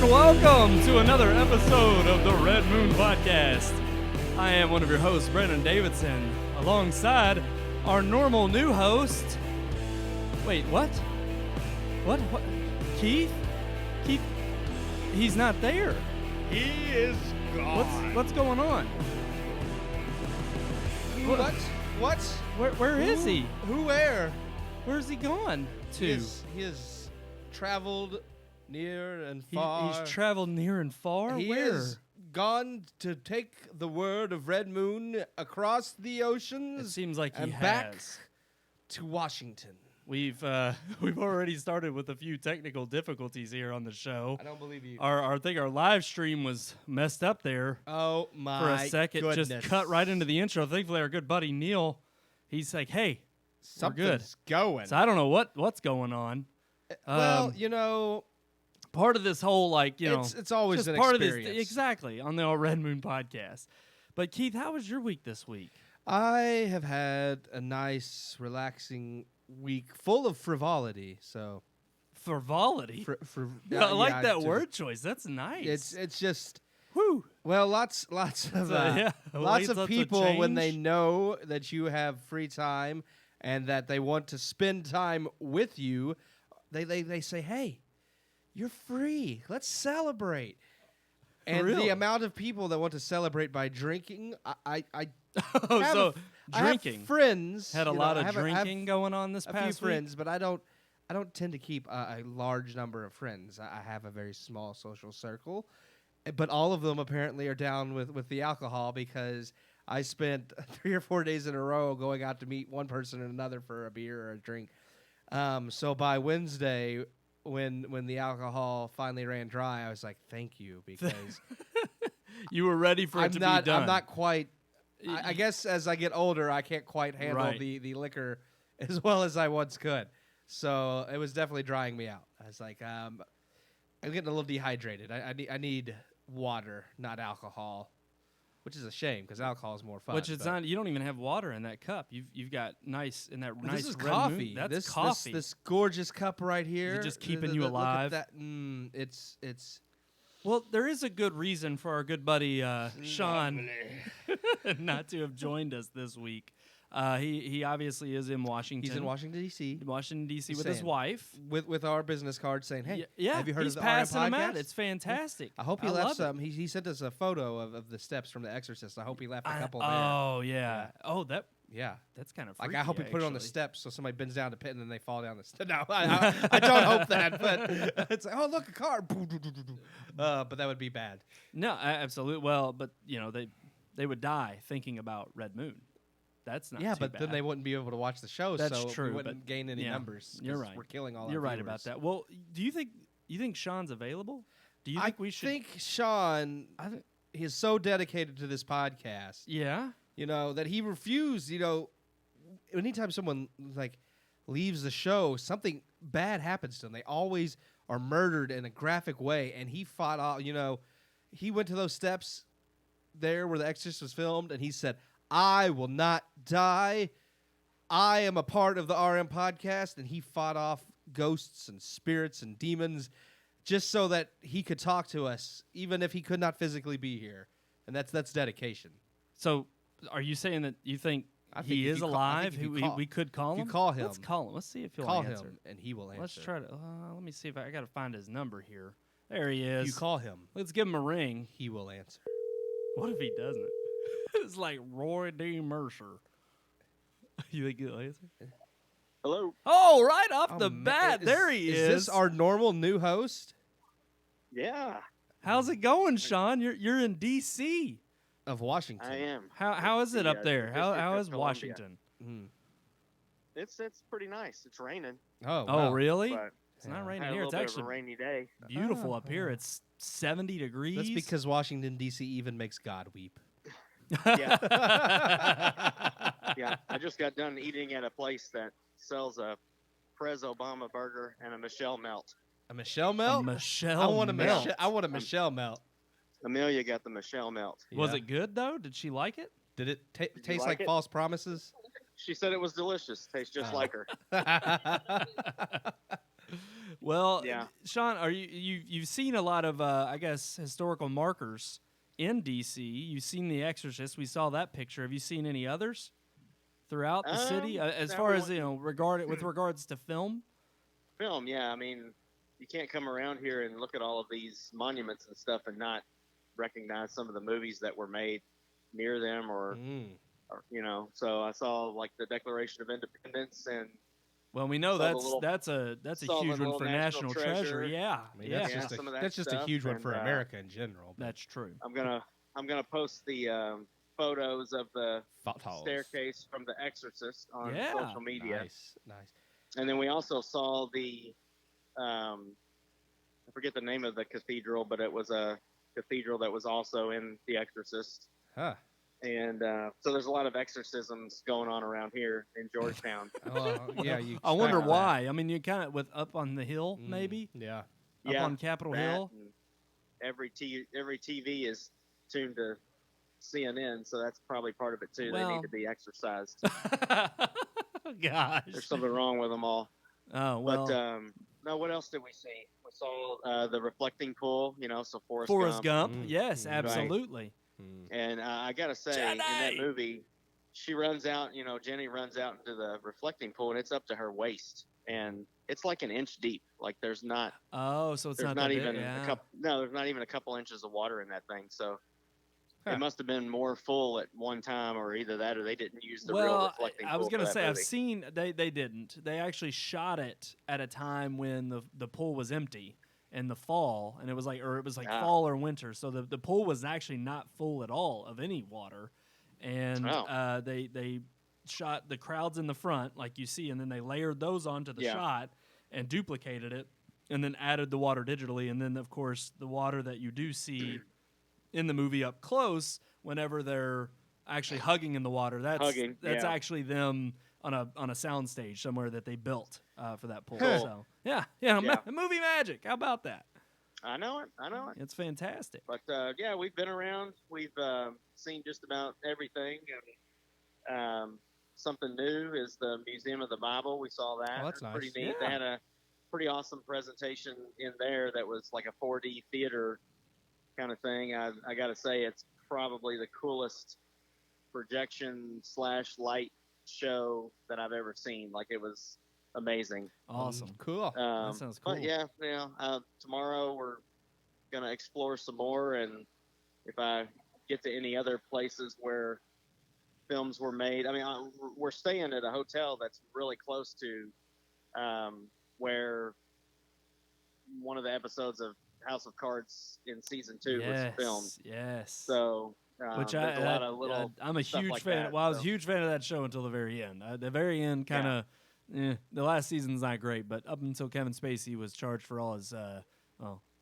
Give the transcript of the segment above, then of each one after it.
welcome to another episode of the Red Moon Podcast. I am one of your hosts, Brendan Davidson, alongside our normal new host. Wait, what? What? Keith? Keith? He's not there. He is gone. What's going on? What? Where is he? Where? Where's he gone to? He has traveled near and far. He's traveled near and far? He Where? has gone to take the word of Red Moon across the oceans. It seems like he and has. back to Washington. We've already started with a few technical difficulties here on the show. I don't believe you. I think our live stream was messed up there. Oh my for a second. goodness. Just cut right into the intro. Thankfully, our good buddy Neil, he's like, "Hey, Something's we're good." going. So I don't know what's going on. Well, part of this whole it's always just an part experience. of this exactly on the old Red Moon podcast. But Keith, how was your week this week? I have had a nice, relaxing week full of frivolity. So Frivolity. I like that word choice. That's nice. It's just whew. Well, lots of lots of people when they know that you have free time and that they want to spend time with you, they say, "Hey, you're free. Let's celebrate." And Really? the amount of people that want to celebrate by drinking, I drinking. have friends Had a lot of drinking going on this a past few week. friends, but I don't tend to keep a large number of friends. I have a very small social circle, but all of them apparently are down with the alcohol because I spent 3 or 4 days in a row going out to meet one person and another for a beer or a drink. So by Wednesday, when the alcohol finally ran dry, I was like, "Thank you," because You were ready for it to be done. I'm not quite. I guess as I get older, I can't quite handle Right. the liquor as well as I once could. So it was definitely drying me out. I was like, I'm getting a little dehydrated. I need water, not alcohol, which is a shame because alcohol is more fun. Which it's not. You don't even have water in that cup. You've got nice in that nice. This is red coffee. Moon. That's this, coffee. This gorgeous cup right here. Is it just keeping you look at alive? that. It's. Well, there is a good reason for our good buddy Sean not to have joined us this week. He obviously is in Washington. He's in Washington D.C. Washington D.C. He's with his saying, wife. with our business card saying, "Hey, Yeah, have you heard he's of the RM passing them out. podcast?" It's fantastic. I hope he love left it. some. He sent us a photo of the steps from The Exorcist. I hope he left a couple there. Oh yeah. Oh Yeah. that's kind of Like, freaky, I hope he put it on the actually. steps so somebody bends down to pit and then they fall down the steps. No, I don't hope that. But it's like, oh, look, a car. But that would be bad. No, absolutely. Well, but they would die thinking about Red Moon. That's not Yeah, too but bad. then they wouldn't be able to watch the show, That's so true, we wouldn't but gain any yeah, numbers. You're 'cause right. We're killing all You're our right viewers. about that. Well, do you think Sean's available? Do you think we should? I think Sean, he's so dedicated to this podcast. Yeah. That he refused, anytime someone leaves the show, something bad happens to them. They always are murdered in a graphic way, and he fought off, he went to those steps there where The Exorcist was filmed, and he said, "I will not die. I am a part of the RM podcast," and he fought off ghosts and spirits and demons just so that he could talk to us, even if he could not physically be here. And that's dedication. So, are you saying that you think I think he if is you call- I alive? think if you we call- we could call if him. you call him, Let's call him. Let's see if he'll Call answer. him, and he will answer. Let's try to. Let me see if I got to find his number here. There he is. You call him, Let's give him a ring. he will answer. What if he doesn't? It's like Roy D. Mercer. You think he'll answer? Hello. Oh, right off the man, bat, there he is. Is this our normal new host Yeah, How's it going, Sean? You're in D.C. of Washington? I am. How is it The, up there? the How District of is Columbia. Washington? Mm. It's pretty nice. It's raining, Oh, Oh, wow. really? but It's not Yeah. raining had a here. little It's bit of a actually rainy day. beautiful up here. Oh. It's 70 degrees. That's because Washington D.C. even makes God weep. Yeah, yeah. I just got done eating at a place that sells a Prez Obama burger and a Michelle melt. A Michelle A melt? Michelle I want a melt. Michelle. I want a Michelle melt. Amelia got the Michelle melt. Was Yeah. it good though? Did she like it? Did it you taste like like it? false promises? She said it was delicious. Tastes just Oh. like her. Well, Yeah. Sean, are you've seen a lot of I guess historical markers in DC. You've seen The Exorcist. We saw that picture. Have you seen any others throughout the city as no, far we as with regards to film? Film, yeah. I mean, you can't come around here and look at all of these monuments and stuff and not recognize some of the movies that were made near them, or So I saw like the Declaration of Independence, and Well, we know saw that's a saw the huge one little for National National Treasure. Treasure. Yeah, I mean, yeah, some of that that's just a stuff, huge one and, for America in general. but that's true. I'm gonna post the photos of the photos. staircase from The Exorcist on Yeah. social media. Nice. And then we also saw the, I forget the name of the cathedral, but it was a cathedral that was also in The Exorcist. Huh. And so there's a lot of exorcisms going on around here in Georgetown. Yeah, you. I wonder expect that. why. I mean, you kind of with up on the hill, maybe Yeah. up on Capitol Hill. and every TV is tuned to CNN, so that's probably part of it too. They Well- need to be exercised. Gosh. There's something wrong with them all. Oh well. But no, what else did we see? We saw the reflecting pool. So Forrest Gump. Mm. Yes, Right. absolutely. And I gotta say, in that Jenny! movie, she runs out. Jenny runs out into the reflecting pool, and it's up to her waist, and it's like an inch deep. Like there's not Oh, so it's there's not, not that even big, yeah. a couple. No, there's not even a couple inches of water in that thing. So Huh. it must have been more full at one time, or either that, or they didn't use the real Well, reflecting I pool. was gonna for that say I've movie. seen they didn't. They actually shot it at a time when the pool was empty in the fall, and it was like Ah. fall or winter, so the pool was actually not full at all of any water, and Oh. they shot the crowds in the front like you see, and then they layered those onto the Yeah. shot and duplicated it, and then added the water digitally, and then of course the water that you do see in the movie up close whenever they're actually hugging in the water. That's Yeah. actually them on a sound stage somewhere that they built for that pool. Cool. So yeah, Yeah. movie magic. How about that? I know it. It's fantastic. But yeah, we've been around. We've seen just about everything. And something new is the Museum of the Bible. We saw that. Oh, that's It was pretty nice. neat. Yeah. They had a pretty awesome presentation in there that was like a 4D theater kind of thing. I got to say, it's probably the coolest projection / light show that I've ever seen. Like, it was amazing. Awesome. Cool. That sounds cool. But yeah, tomorrow we're gonna explore some more, and if I get to any other places where films were made, I mean, we're staying at a hotel that's really close to where one of the episodes of House of Cards in season 2 was filmed. Yes. So Which there's a lot of little. I'm a stuff huge like fan. that, Well, I was a so. huge fan of that show until the very end. The very end kind of, the last season's not great, but up until Kevin Spacey was charged for all his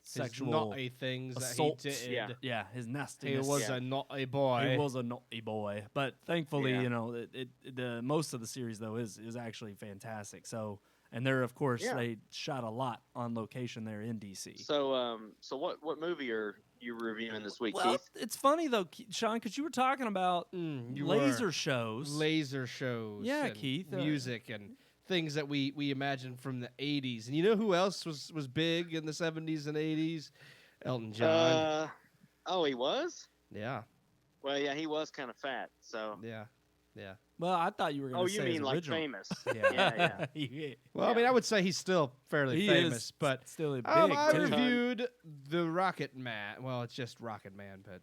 sexual naughty things assaults. that he did. Yeah. His He nastiness. was a naughty boy. He was a naughty boy, but thankfully, Yeah. the most of the series though is actually fantastic. So, and there, of course, they shot a lot on location there in DC. So what movie are you reviewing this week, Well, Keith? it's funny though, Sean, because you were talking about laser shows. Laser shows. Yeah, and Keith, music and things that we imagine from the 80s. And you know who else was big in the 70s and 80s? Elton John. He was? Yeah. Well, yeah, he was kind of fat, so. Yeah. Well, I thought you were going to say you mean his like original. famous? Yeah. Yeah. Well, I mean, I would say he's still fairly He famous, is but still big. I too. reviewed the Rocketman. Well, it's just Rocketman, but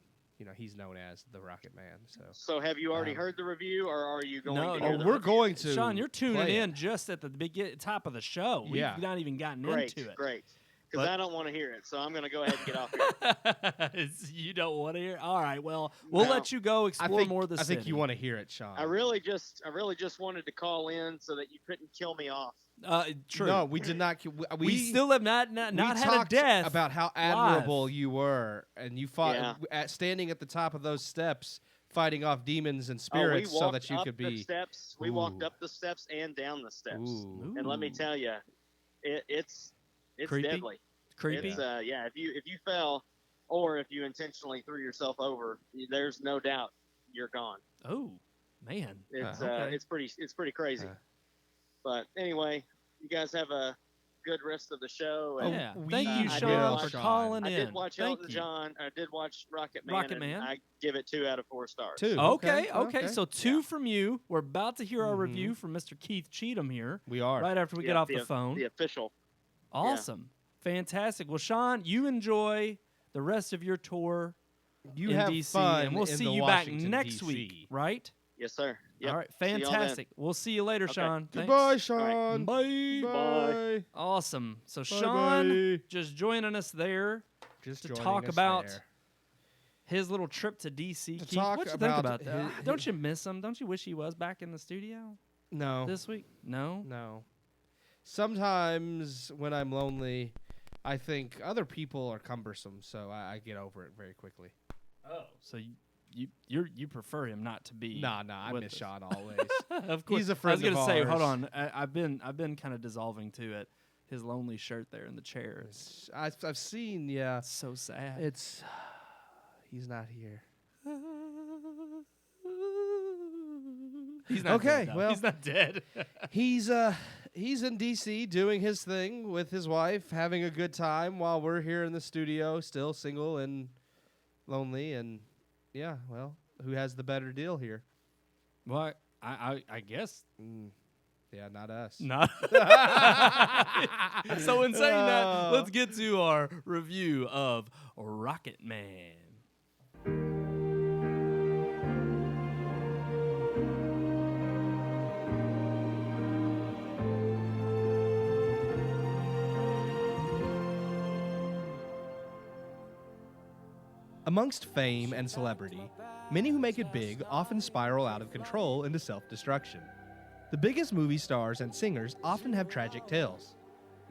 he's known as the Rocketman. So have you already heard the review, or are you going No, to no. hear the we're review? going to. Sean, you're tuning play in it. just at the top of the show. We've Yeah. not even gotten Great, into it. great. Because But- I don't want to hear it, so I'm going to go ahead and get off here. You don't want to hear? All right. Well, we'll No. let you go explore more of the I think city. you want to hear it, Sean. I really just wanted to call in so that you couldn't kill me off. True. No, we did not. we still have not we had a talked death about how admirable you were, and you fought Yeah. standing at the top of those steps, fighting off demons and We spirits, so walked that you up could the be. steps. We walked Ooh. up the steps and down the steps. Ooh. And let me Ooh. tell you, it's Creepy? deadly. Creepy. It's, if you fell, or if you intentionally threw yourself over, there's no doubt you're gone. Oh, man. It's Okay. it's pretty crazy. Uh. But anyway, you guys have a good rest of the show. Oh, And Yeah. we Thank you, I Sean, did for watch- calling I in. did watch Thank Elton you. John. I did watch Rocketman. Rocketman. And I give it 2 out of 4 stars. 2. Okay. So 2 Yeah. from you. We're about to hear our review from Mr. Keith Cheatham here. We are. Right after we get off the phone. The official. Awesome. Fantastic. Well, Sean, you enjoy the rest of your tour You in have DC, fun and we'll in see the you back Washington, next DC. week, right? Yes, sir. Yep. All right. See y'all then. Fantastic. We'll see you later, Okay. Sean. Thanks. Goodbye, Sean. Bye. Bye. Awesome. So Bye, Sean bye. just joining us there Just to joining talk us about there. his little trip to DC. To Keith, talk what you think about about that? his- Don't you miss him? Don't you wish he was back in the studio No. this week? No. No. Sometimes when I'm lonely, I think other people are cumbersome, so I get over it very quickly. Oh, so you prefer him not to be? Nah, I with miss us. Sean always. Of course. He's a I was friend gonna of say, hold ours. on. I've been kind of dissolving to it. His lonely shirt there in the chair. It's I've seen, yeah. so sad. It's he's not here. He's not Okay, dead, though. well- he's not dead. He's in DC doing his thing with his wife, having a good time while we're here in the studio, still single and lonely, and yeah, well, who has the better deal here? Well, I guess Yeah, not us. not. So in saying that, let's get to our review of Rocketman. Amongst fame and celebrity, many who make it big often spiral out of control into self-destruction. The biggest movie stars and singers often have tragic tales.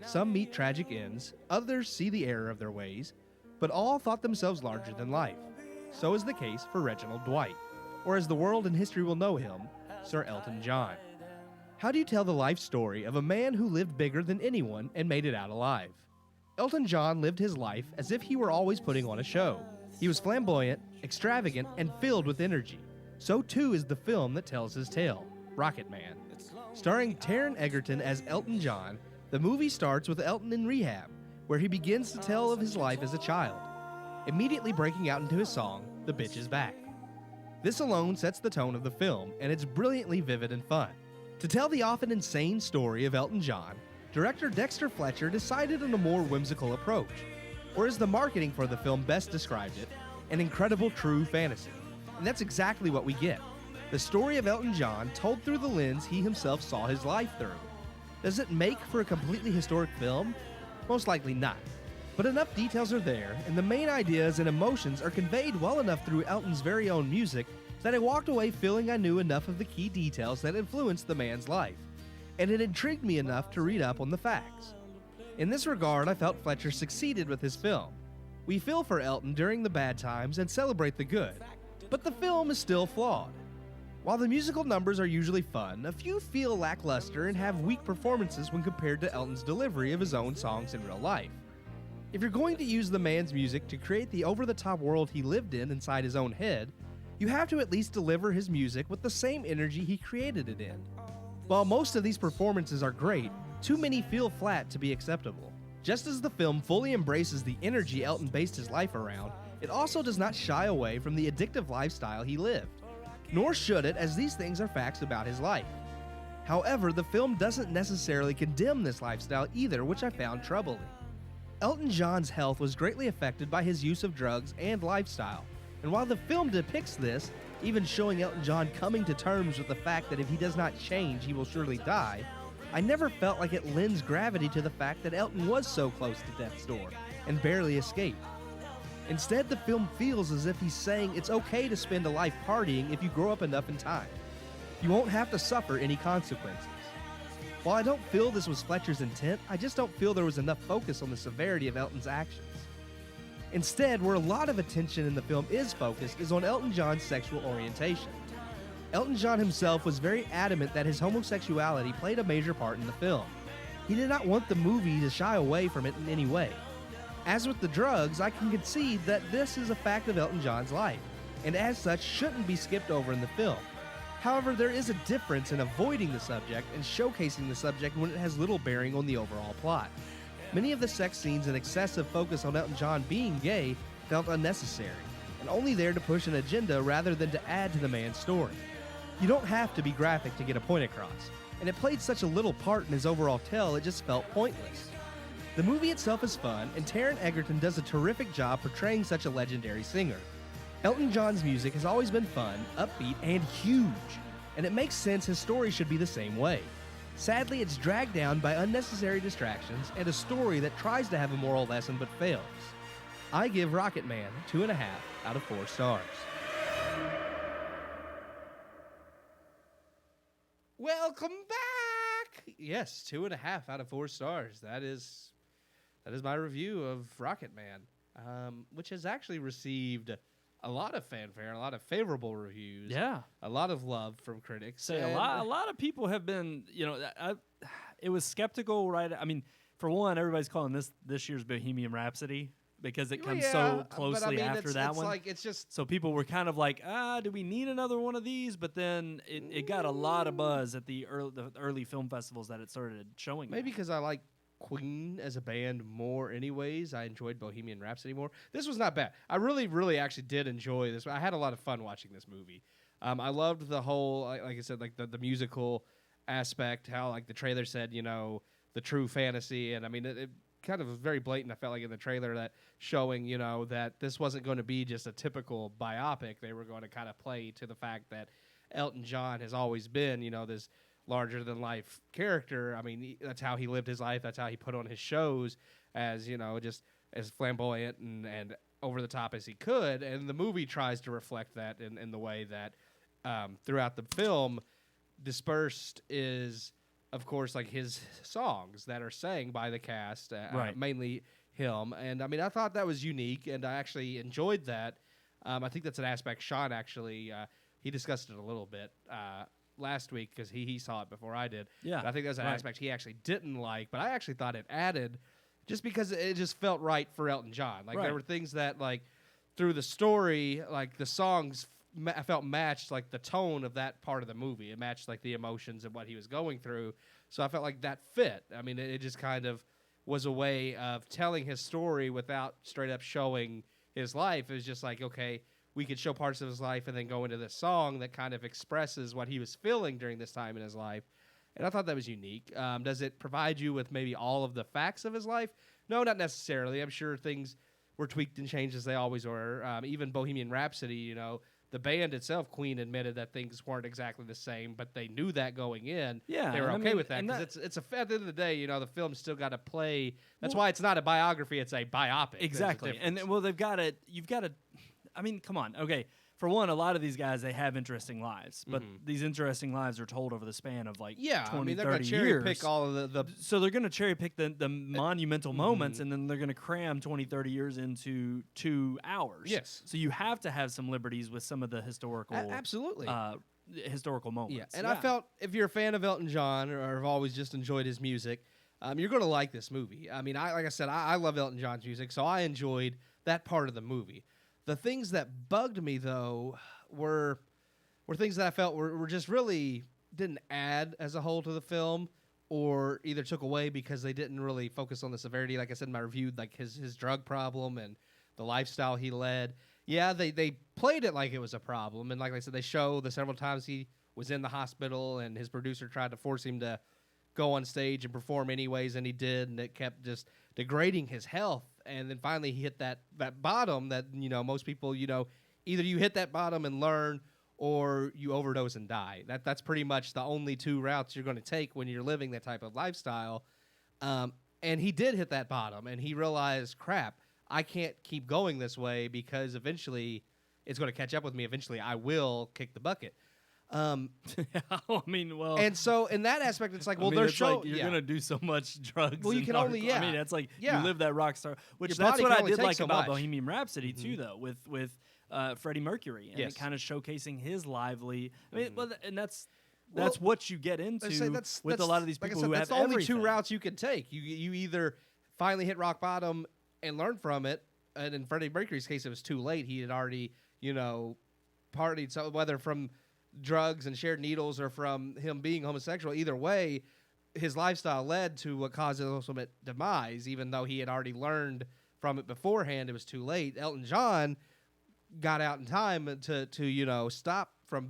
Some meet tragic ends, others see the error of their ways, but all thought themselves larger than life. So is the case for Reginald Dwight, or as the world and history will know him, Sir Elton John. How do you tell the life story of a man who lived bigger than anyone and made it out alive? Elton John lived his life as if he were always putting on a show. He was flamboyant, extravagant, and filled with energy. So too is the film that tells his tale, Rocketman. Starring Taron Egerton as Elton John, the movie starts with Elton in rehab, where he begins to tell of his life as a child, immediately breaking out into his song, The Bitch Is Back. This alone sets the tone of the film, and it's brilliantly vivid and fun. To tell the often insane story of Elton John, director Dexter Fletcher decided on a more whimsical approach, or as the marketing for the film best described it, an incredible true fantasy. And that's exactly what we get. The story of Elton John told through the lens he himself saw his life through. Does it make for a completely historic film? Most likely not. But enough details are there, and the main ideas and emotions are conveyed well enough through Elton's very own music that I walked away feeling I knew enough of the key details that influenced the man's life, and it intrigued me enough to read up on the facts. In this regard, I felt Fletcher succeeded with his film. We feel for Elton during the bad times and celebrate the good, but the film is still flawed. While the musical numbers are usually fun, a few feel lackluster and have weak performances when compared to Elton's delivery of his own songs in real life. If you're going to use the man's music to create the over-the-top world he lived in inside his own head, you have to at least deliver his music with the same energy he created it in. While most of these performances are great, too many feel flat to be acceptable. Just as the film fully embraces the energy Elton based his life around, it also does not shy away from the addictive lifestyle he lived. Nor should it, as these things are facts about his life. However, the film doesn't necessarily condemn this lifestyle either, which I found troubling. Elton John's health was greatly affected by his use of drugs and lifestyle, and while the film depicts this, even showing Elton John coming to terms with the fact that if he does not change, he will surely die, I never felt like it lends gravity to the fact that Elton was so close to death's door and barely escaped. Instead, the film feels as if he's saying it's okay to spend a life partying if you grow up enough in time. You won't have to suffer any consequences. While I don't feel this was Fletcher's intent, I just don't feel there was enough focus on the severity of Elton's actions. Instead, where a lot of attention in the film is focused is on Elton John's sexual orientation. Elton John himself was very adamant that his homosexuality played a major part in the film. He did not want the movie to shy away from it in any way. As with the drugs, I can concede that this is a fact of Elton John's life, and as such shouldn't be skipped over in the film. However, there is a difference in avoiding the subject and showcasing the subject when it has little bearing on the overall plot. Many of the sex scenes and excessive focus on Elton John being gay felt unnecessary, and only there to push an agenda rather than to add to the man's story. You don't have to be graphic to get a point across, and it played such a little part in his overall tale it just felt pointless. The movie itself is fun, and Taron Egerton does a terrific job portraying such a legendary singer. Elton John's music has always been fun, upbeat, and huge, and it makes sense his story should be the same way. Sadly, it's dragged down by unnecessary distractions and a story that tries to have a moral lesson but fails. I give Rocketman 2.5 out of 4 stars. Welcome back! Yes, 2.5 out of 4 stars. That is my review of Rocketman, which has actually received a lot of fanfare, a lot of favorable reviews. Yeah. A lot of love from critics. Say a lot of people have been, it was skeptical, right? I mean, for one, everybody's calling this year's Bohemian Rhapsody because it comes so closely after that one. Like, it's just so people were kind of like, do we need another one of these? But then it got a lot of buzz at the early film festivals that it started showing. Maybe because I like Queen as a band more anyways. I enjoyed Bohemian Rhapsody more. This was not bad. I really, really actually did enjoy this. I had a lot of fun watching this movie. I loved the whole, like I said, like the musical aspect, how like the trailer said, the true fantasy. And I mean, it kind of was very blatant, I felt like, in the trailer, that showing, that this wasn't going to be just a typical biopic. They were going to kind of play to the fact that Elton John has always been, this larger than life character. I mean, that's how he lived his life. That's how he put on his shows, as just as flamboyant and over the top as he could. And the movie tries to reflect that in the way that throughout the film, dispersed is, of course, like his songs that are sang by the cast, right. Mainly him. And I mean, I thought that was unique, and I actually enjoyed that. I think that's an aspect Sean actually he discussed it a little bit last week because he saw it before I did. Yeah, but I think that's an aspect he actually didn't like, but I actually thought it added, just because it just felt right for Elton John. Like there were things that, like, through the story, like the songs I felt matched like the tone of that part of the movie. It matched like the emotions and what he was going through. So I felt like that fit. I mean, it just kind of was a way of telling his story without straight up showing his life. It was just like, okay, we could show parts of his life and then go into this song that kind of expresses what he was feeling during this time in his life. And I thought that was unique. Does it provide you with maybe all of the facts of his life? No, not necessarily. I'm sure things were tweaked and changed as they always were. Even Bohemian Rhapsody, the band itself, Queen, admitted that things weren't exactly the same, but they knew that going in. Yeah, they were okay with that, because it's at the end of the day, the film's still got to play. That's why it's not a biography; it's a biopic. Exactly, and you've got to. I mean, come on. Okay, for one, a lot of these guys, they have interesting lives, but these interesting lives are told over the span of like 20, I mean, they're 30 gonna cherry years. pick all of the So they're going to cherry pick the monumental moments, and then they're going to cram 20, 30 years into 2 hours. Yes. So you have to have some liberties with some of the historical absolutely. Historical moments. Yeah, and I felt if you're a fan of Elton John or have always just enjoyed his music, you're going to like this movie. I mean, like I said, I love Elton John's music, so I enjoyed that part of the movie. The things that bugged me, though, were things that I felt were just really didn't add as a whole to the film, or either took away because they didn't really focus on the severity. Like I said in my review, like his drug problem and the lifestyle he led. Yeah, they played it like it was a problem, and like I said, they show the several times he was in the hospital and his producer tried to force him to go on stage and perform anyways, and he did, and it kept just degrading his health. And then finally he hit that bottom that, most people, either you hit that bottom and learn, or you overdose and die. That's pretty much the only 2 routes you're going to take when you're living that type of lifestyle. And he did hit that bottom, and he realized, crap, I can't keep going this way because eventually it's going to catch up with me. Eventually I will kick the bucket. I mean, well, and so in that aspect, it's like, well, you're gonna do so much drugs. Well, you can only, I mean, it's like you live that rock star, which Your that's what I did like so about much. Bohemian Rhapsody too, though, with Freddie Mercury and it kind of showcasing his lively. I mean, and that's what you get into with a lot of these people who have everything. That's only 2 routes you can take. You either finally hit rock bottom and learn from it, and in Freddie Mercury's case, it was too late. He had already, partied. So whether from drugs and shared needles or from him being homosexual. Either way, his lifestyle led to what caused his ultimate demise, even though he had already learned from it beforehand. It was too late. Elton John got out in time to stop from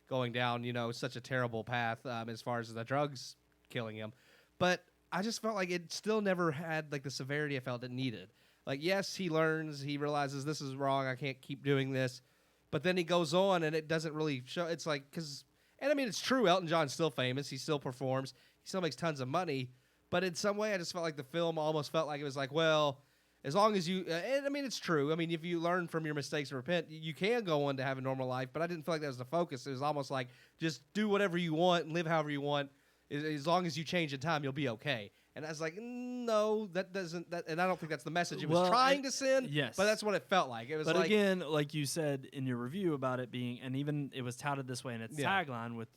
going down, such a terrible path as far as the drugs killing him. But I just felt like it still never had like the severity I felt it needed. Like, yes, he learns, he realizes this is wrong, I can't keep doing this. But then he goes on and it doesn't really show. It's like, it's true, Elton John's still famous, he still performs, he still makes tons of money. But in some way, I just felt like the film almost felt like it was like, well, as long as you, it's true. I mean, if you learn from your mistakes and repent, you can go on to have a normal life. But I didn't feel like that was the focus. It was almost like just do whatever you want and live however you want. As long as you change in time, you'll be okay. And I was like, no, that doesn't. And I don't think that's the message it was trying to send. Yes, but that's what it felt like. It was. But again, like you said in your review about it being, and even it was touted this way in its tagline with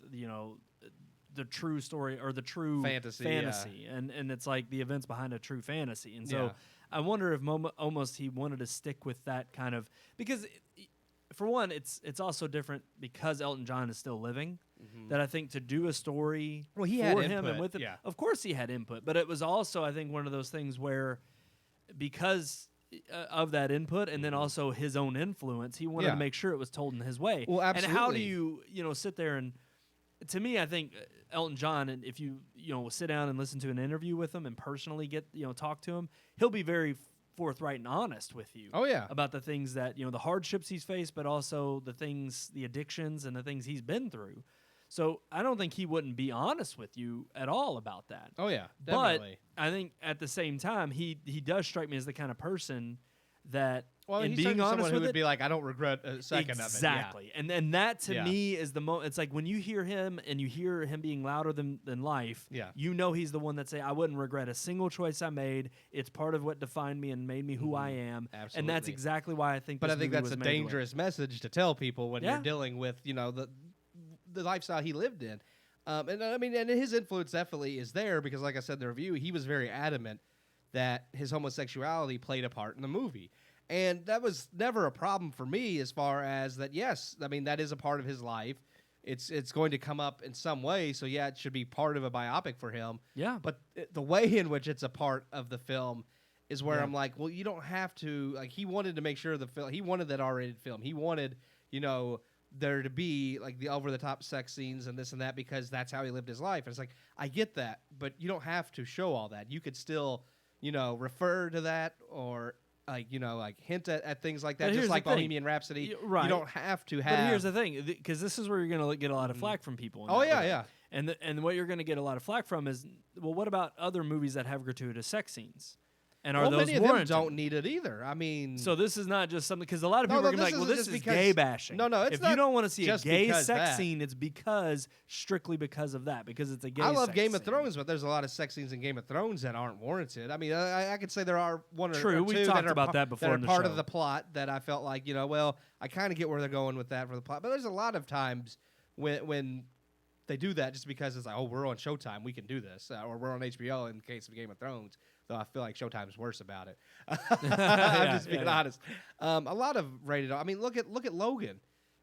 the true story or the true fantasy. And it's like the events behind a true fantasy. And so I wonder if almost he wanted to stick with that kind of, because for one, it's also different because Elton John is still living. That I think to do a story for him input, and with him, of course he had input, but it was also, I think, one of those things where because of that input and then also his own influence, he wanted to make sure it was told in his way. Well, absolutely. And how do you sit there and, to me, I think Elton John, and if you sit down and listen to an interview with him and personally get talk to him, he'll be very forthright and honest with you. Oh yeah, about the things that the hardships he's faced, but also the addictions and the things he's been through. So I don't think he wouldn't be honest with you at all about that. Oh yeah, definitely. But I think at the same time, he does strike me as the kind of person that, in being honest with it, would be like, I don't regret a second of it. Exactly. And that to me is the it's like when you hear him and you hear him being louder than life, he's the one that say, I wouldn't regret a single choice I made. It's part of what defined me and made me who I am. Absolutely. And that's exactly why I think But I think that's a dangerous message to tell people when you're dealing with, the lifestyle he lived in. And his influence definitely is there because, like I said in the review, he was very adamant that his homosexuality played a part in the movie. And that was never a problem for me as far as that, yes, that is a part of his life. It's going to come up in some way, so it should be part of a biopic for him. Yeah. But the way in which it's a part of the film is where I'm like, well, you don't have to. Like, he wanted to make sure he wanted that R-rated film. He wanted, there to be like the over-the-top sex scenes and this and that because that's how he lived his life. And it's like, I get that, but you don't have to show all that. You could still, refer to that or hint at things like that, just like Bohemian Rhapsody. Right. You don't have to have. But here's the thing, because this is where you're going to get a lot of flack from people. And what you're going to get a lot of flack from is, well, what about other movies that have gratuitous sex scenes? And are those many of warranted? them don't need it either. So this is not just something, because a lot of people are going to be like, well, this is gay bashing. No, it's if not. You don't want to see a gay sex that. scene, it's strictly because of that, because it's a gay. I love sex Game scene. of Thrones, but there's a lot of sex scenes in Game of Thrones that aren't warranted. I could say there are one or two we've talked that about that before. That are part of the plot that I felt like I kind of get where they're going with that for the plot, but there's a lot of times when they do that just because it's like, oh, we're on Showtime, we can do this, or we're on HBO in the case of Game of Thrones. Though I feel like Showtime's worse about it. I'm just being honest. A lot of rated R. Look at Logan.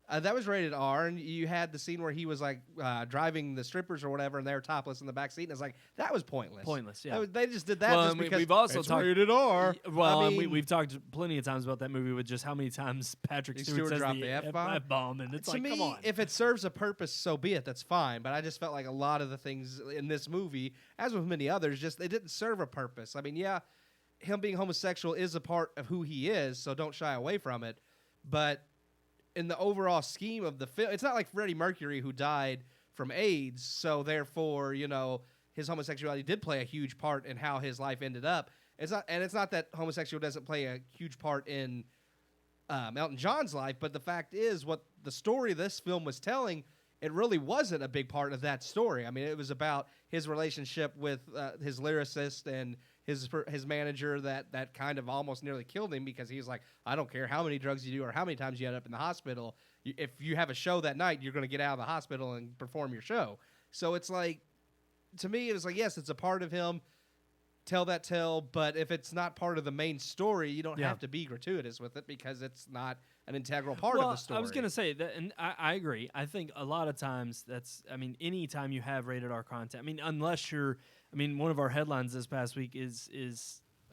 That was rated R, and you had the scene where he was like driving the strippers or whatever, and they were topless in the back seat, and it's like that was pointless. They just did that just because we've also it's talked rated R. Well, we've talked plenty of times about that movie with just how many times Patrick Stewart says dropped the F-bomb, and it's to me, come on. If it serves a purpose, so be it. That's fine. But I just felt like a lot of the things in this movie, as with many others, just they didn't serve a purpose. Him being homosexual is a part of who he is, so don't shy away from it. But in the overall scheme of the film, it's not like Freddie Mercury who died from AIDS, so therefore, his homosexuality did play a huge part in how his life ended up. It's not that homosexual doesn't play a huge part in Elton John's life, but the fact is, what the story this film was telling, it really wasn't a big part of that story. It was about his relationship with his lyricist and his manager that kind of almost nearly killed him because he's like, I don't care how many drugs you do or how many times you end up in the hospital. If you have a show that night, you're going to get out of the hospital and perform your show. So it's like, to me, it was like, yes, it's a part of him. tell that tale, but if it's not part of the main story, you don't Yeah. have to be gratuitous with it because it's not an integral part of the story. I was going to say that, and I agree. I think a lot of times any time you have rated R content, unless you're, one of our headlines this past week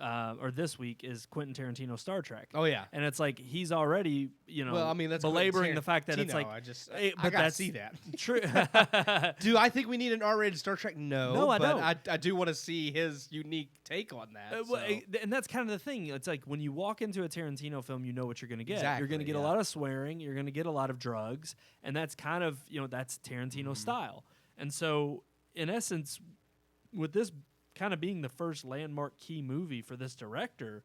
or this week is Quentin Tarantino Star Trek. Oh yeah, and it's like he's already that's belaboring the fact that Tarantino. it's like I gotta see that. True. Do I think we need an R-rated Star Trek? No, I but don't. I do want to see his unique take on that. And that's kind of the thing. It's like when you walk into a Tarantino film, you know what you're going to get. Exactly, you're going to get a yeah. lot of swearing. You're going to get a lot of drugs, and that's kind of that's Tarantino style. And so, in essence, with this kind of being the first landmark key movie for this director,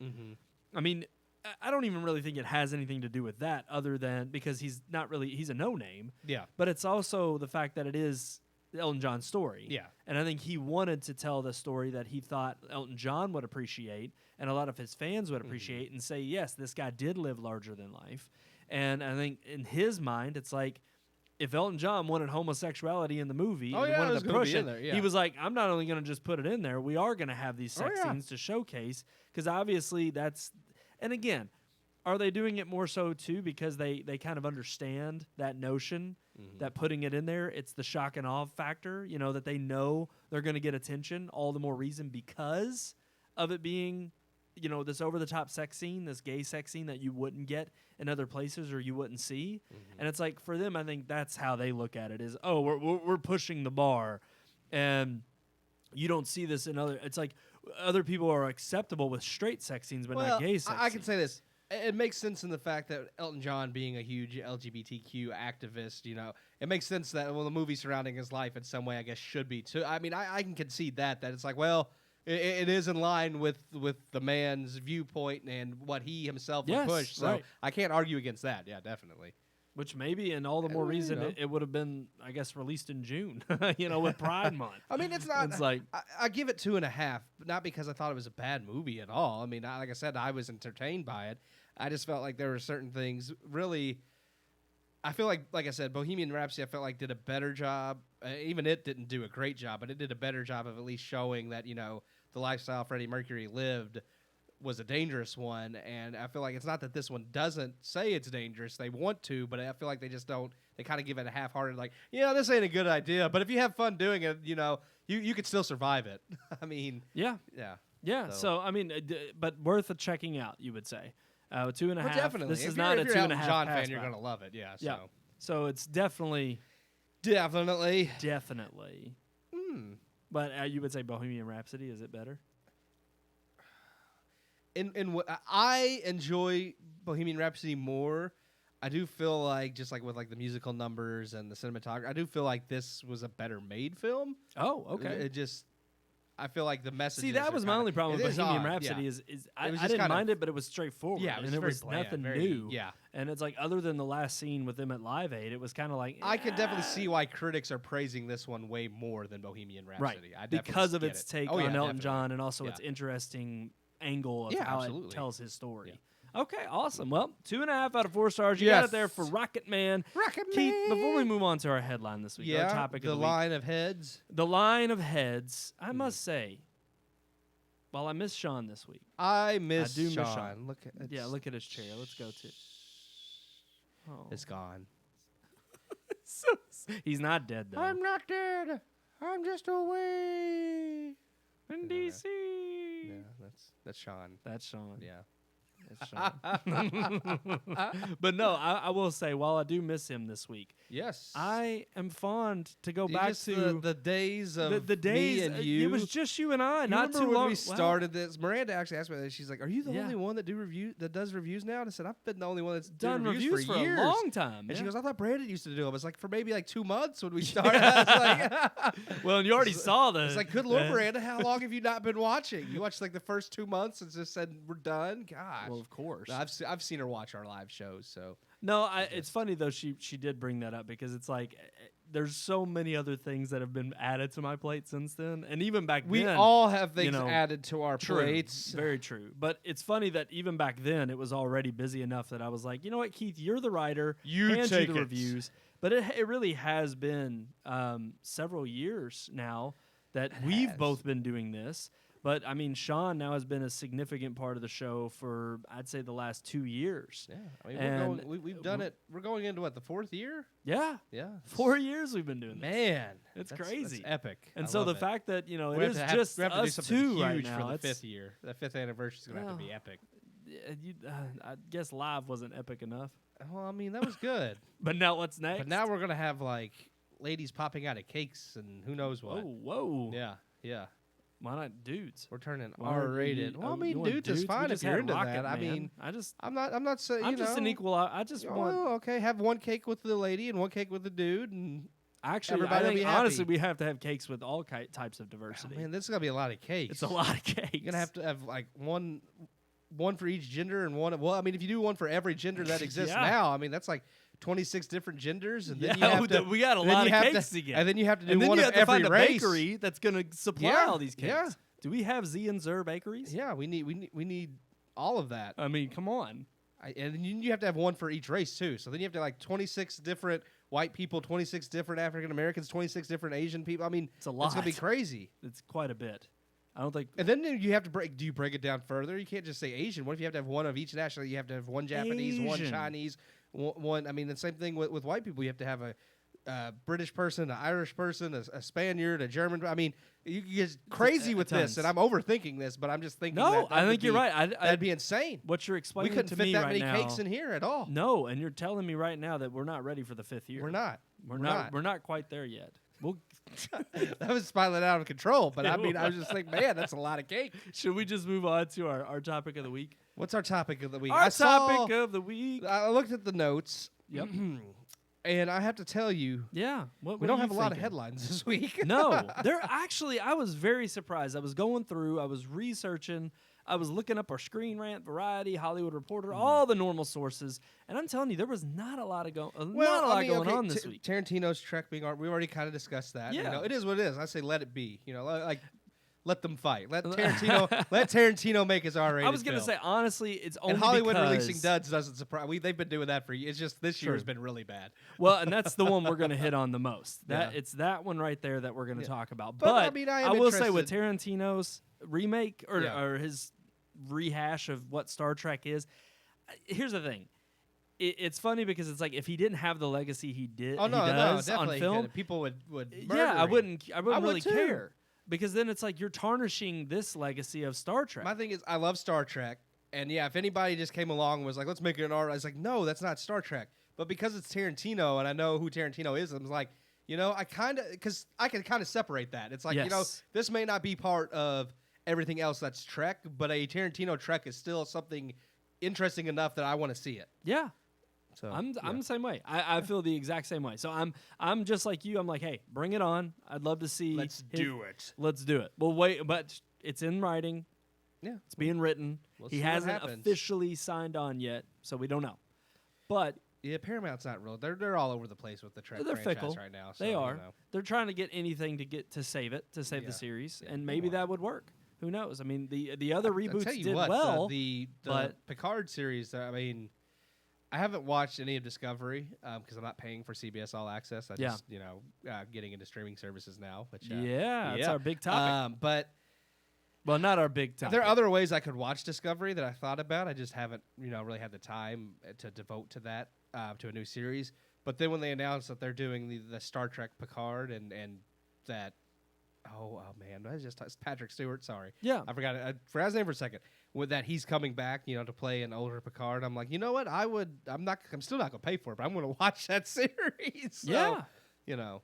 I don't even really think it has anything to do with that, other than because he's a no-name. Yeah, But it's also the fact that it is Elton John's story. Yeah. And I think he wanted to tell the story that he thought Elton John would appreciate and a lot of his fans would appreciate and say, yes, this guy did live larger than life. And I think in his mind, it's like, if Elton John wanted homosexuality in the movie and wanted to push it, he was like, I'm not only going to just put it in there, we are going to have these sex scenes to showcase, because obviously that's... And again, are they doing it more so, too, because they kind of understand that notion that putting it in there, it's the shock and awe factor, that they know they're going to get attention, all the more reason because of it being... this over-the-top sex scene, this gay sex scene that you wouldn't get in other places or you wouldn't see. And it's like, for them, I think that's how they look at it is, oh, we're pushing the bar. And you don't see this in other... It's like other people are acceptable with straight sex scenes, but not gay sex I can say this. It makes sense in the fact that Elton John being a huge LGBTQ activist, it makes sense that, the movie surrounding his life in some way, I guess, should be too. I can concede that it's like, well... It is in line with the man's viewpoint and what he himself would push. So I can't argue against that. Yeah, definitely. Which maybe, and all the more reason, it would have been, I guess, released in June, with Pride Month. It's not... It's like... I give it 2.5, not because I thought it was a bad movie at all. Like I said, I was entertained by it. I just felt like there were certain things really... I feel like I said, Bohemian Rhapsody, I felt like did a better job. Even it didn't do a great job, but it did a better job of at least showing that, the lifestyle Freddie Mercury lived was a dangerous one. And I feel like it's not that this one doesn't say it's dangerous. They want to, but I feel like they just don't. They kind of give it a half-hearted, like, this ain't a good idea. But if you have fun doing it, you could still survive it. Yeah. Yeah. So, but worth checking out, you would say. 2.5. Well, definitely. This is if not you're, a if you're 2.5 Elton John pass fan, you're by. going to love it. Yeah. Yeah. So it's definitely. Definitely. But you would say Bohemian Rhapsody, is it better? I enjoy Bohemian Rhapsody more. I do feel like, just like with like the musical numbers and the cinematography, I do feel like this was a better made film. Oh, okay. I feel like the message. See, that was my only problem with Bohemian Rhapsody. Yeah. is I didn't mind it, but it was straightforward. Yeah, and there was nothing new. Yeah, and it's like, other than the last scene with them at Live Aid, it was kind of like... I can definitely see why critics are praising this one way more than Bohemian Rhapsody. Right, because of its take on Elton John and also its interesting angle of how it tells his story. Yeah. Okay, awesome. Well, 2.5 out of 4 stars. You got it there for Rocketman. Keith, before we move on to our headline this week, our topic of the week. Line of heads. The line of heads, I must say... Well, I miss Sean this week. I do miss Sean. Look at his chair. Let's go to. Oh. It's gone. He's not dead though. I'm not dead. I'm just away in DC. Yeah, that's Sean. That's Sean. Yeah. But no, I will say, while I do miss him this week, yes, I am fond to go back to the days of the days me and you. It was just you and I. Not too long. When we started this, Miranda actually asked me that. She's like, "Are you the only one that does reviews now?" And I said, "I've been the only one that's done reviews for years. a long time." And she goes, "I thought Brandon used to do them." I was like, "For maybe like 2 months when we started." I was like, "Well, and you already saw the." It's like, "Good Lord, Miranda, how long have you not been watching? You watched like the first 2 months and just said we're done." Gosh. Well, of course. I've seen her watch our live shows, so. No, it's funny though. She did bring that up because it's like there's so many other things that have been added to my plate since then, and even back then, we all have things added to our plates. Very true. But it's funny that even back then, it was already busy enough that I was like, you know what, Keith, you're the writer. You take the reviews. But it really has been several years now that we've both been doing this. But I mean, Sean now has been a significant part of the show for, I'd say, the last 2 years. Yeah, I mean, we've done it. We're going into what, the 4th year? Yeah, Yeah, 4 years we've been doing this. Man, It's that's crazy. That's epic. And I so love the it. fact that we it have is to have, just we have to do us something two huge right now. for the It's- 5th year. The 5th anniversary is going to have to be epic. I guess live wasn't epic enough. Well, I mean, that was good. But now what's next? But now we're going to have like ladies popping out of cakes and who knows what. Oh, whoa. Yeah. Why not dudes? We're turning Why aren't R-rated. you- Well, I you mean, want dudes is We fine if just you're had into that. Rocketman. I mean, I'm I'm not saying. I'm just an equal. I just want. Oh, okay. Have one cake with the lady and one cake with the dude, and Actually, everybody I will think, be happy. honestly, we have to have cakes with all types of oh, diversity. man, this is gonna be a lot of cakes. It's a lot of cakes. You're gonna have to have like one for each gender and one. Well, I mean, if you do one for every gender that exists Yeah. now, I mean that's like 26 different genders, and then you Yeah, have to. we got a then lot you of have cakes to get. And then you have to do And then one you of have to every find a race. bakery that's going to supply Yeah, all these cakes. yeah. Do we have Z and Zer bakeries? Yeah, we need all of that. I mean, come on. And then you have to have one for each race too. So then you have to have like 26 different white people, 26 different African Americans, 26 different Asian people. I mean, It's a lot. It's gonna be crazy. It's quite a bit. I don't think. And then you have to break. Do you break it down further? You can't just say Asian. What if you have to have one of each nationality? You have to have one Japanese, one Asian. Chinese, one. I mean, the same thing with white people. You have to have a British person, an Irish person, a Spaniard, a German. I mean, you get crazy with tons. this, and I'm overthinking this, but I'm just thinking. No, that I would think you're be- right. That'd be insane. What you're We explaining couldn't to fit me that right many now. cakes in here at all. No, and you're telling me right now that we're not ready for the 5th year. We're not. We're not. We're not quite there yet. We'll, That was spiraling out of control. But I mean, I was just like, man, that's a lot of cake. should we just move on to our topic of the week? What's our topic of the week? Our topic of the week. I looked at the notes. Yep. And I have to tell you, Yeah. What we are don't you have a lot of thinking? headlines this week. No, there actually. I was very surprised. I was going through. I was researching. I was looking up our Screen Rant, Variety, Hollywood Reporter, all the normal sources, and I'm telling you, there was not a lot of going on this week. Tarantino's Trek being art. We already kind of discussed that. You Yeah. know, it is what it is. I say let it be. You know, like let them fight. Let Tarantino make his R-rated I was gonna film. say honestly, it's only And Hollywood because, releasing duds doesn't surprise. They've been doing that for years. It's just this year has True. been really bad. Well, and that's the one we're gonna hit on the most. That Yeah. It's that one right there that we're gonna Yeah. talk about. But, But, I mean, I am will say with interested- Tarantino's remake or, Yeah. or his rehash of what Star Trek is, here's the thing. It's funny because it's like if he didn't have the legacy he Oh no, does definitely. on film, People would murder yeah, I him. wouldn't would really too. care because then it's like you're tarnishing this legacy of Star Trek. My thing is, I love Star Trek, and yeah, if anybody just came along and was like, "Let's make it an art," I was like, "No, that's not Star Trek." But because it's Tarantino, and I know who Tarantino is, I'm like, you know, I can kind of separate that. It's like, you know, Yes. this may not be part of everything else that's Trek, but a Tarantino Trek is still something interesting enough that I want to see it. Yeah. So I'm yeah. the same way. I feel the exact same way. So I'm just like you. I'm like, hey, bring it on. I'd love to see. Let's do it. Let's do it. Well, wait, but it's in writing. Yeah, It's being written. We'll He see what hasn't happens. officially signed on yet, so we don't know. But yeah. Paramount's not real. They're all over the place with the Trek they're franchise fickle right now. So, they you are. know. They're trying to get anything to save it, to save Yeah. the series, Yeah. and maybe that would work. Who knows? I mean, the other I'll reboots tell you did what, well. the but- Picard series. I mean, I haven't watched any of Discovery because I'm not paying for CBS All Access. I Yeah. just getting into streaming services now. Which yeah, that's yeah. our big topic. But well, not our big topic. there are other ways I could watch Discovery that I thought about. I just haven't really had the time to devote to that to a new series. But then when they announced that they're doing the Star Trek Picard and that. Oh man, it's Patrick Stewart. Sorry, Yeah. I forgot his name for a second. With that, he's coming back, to play an older Picard. I'm like, you know what? I'm still not gonna pay for it, but I'm gonna watch that series. So, Yeah.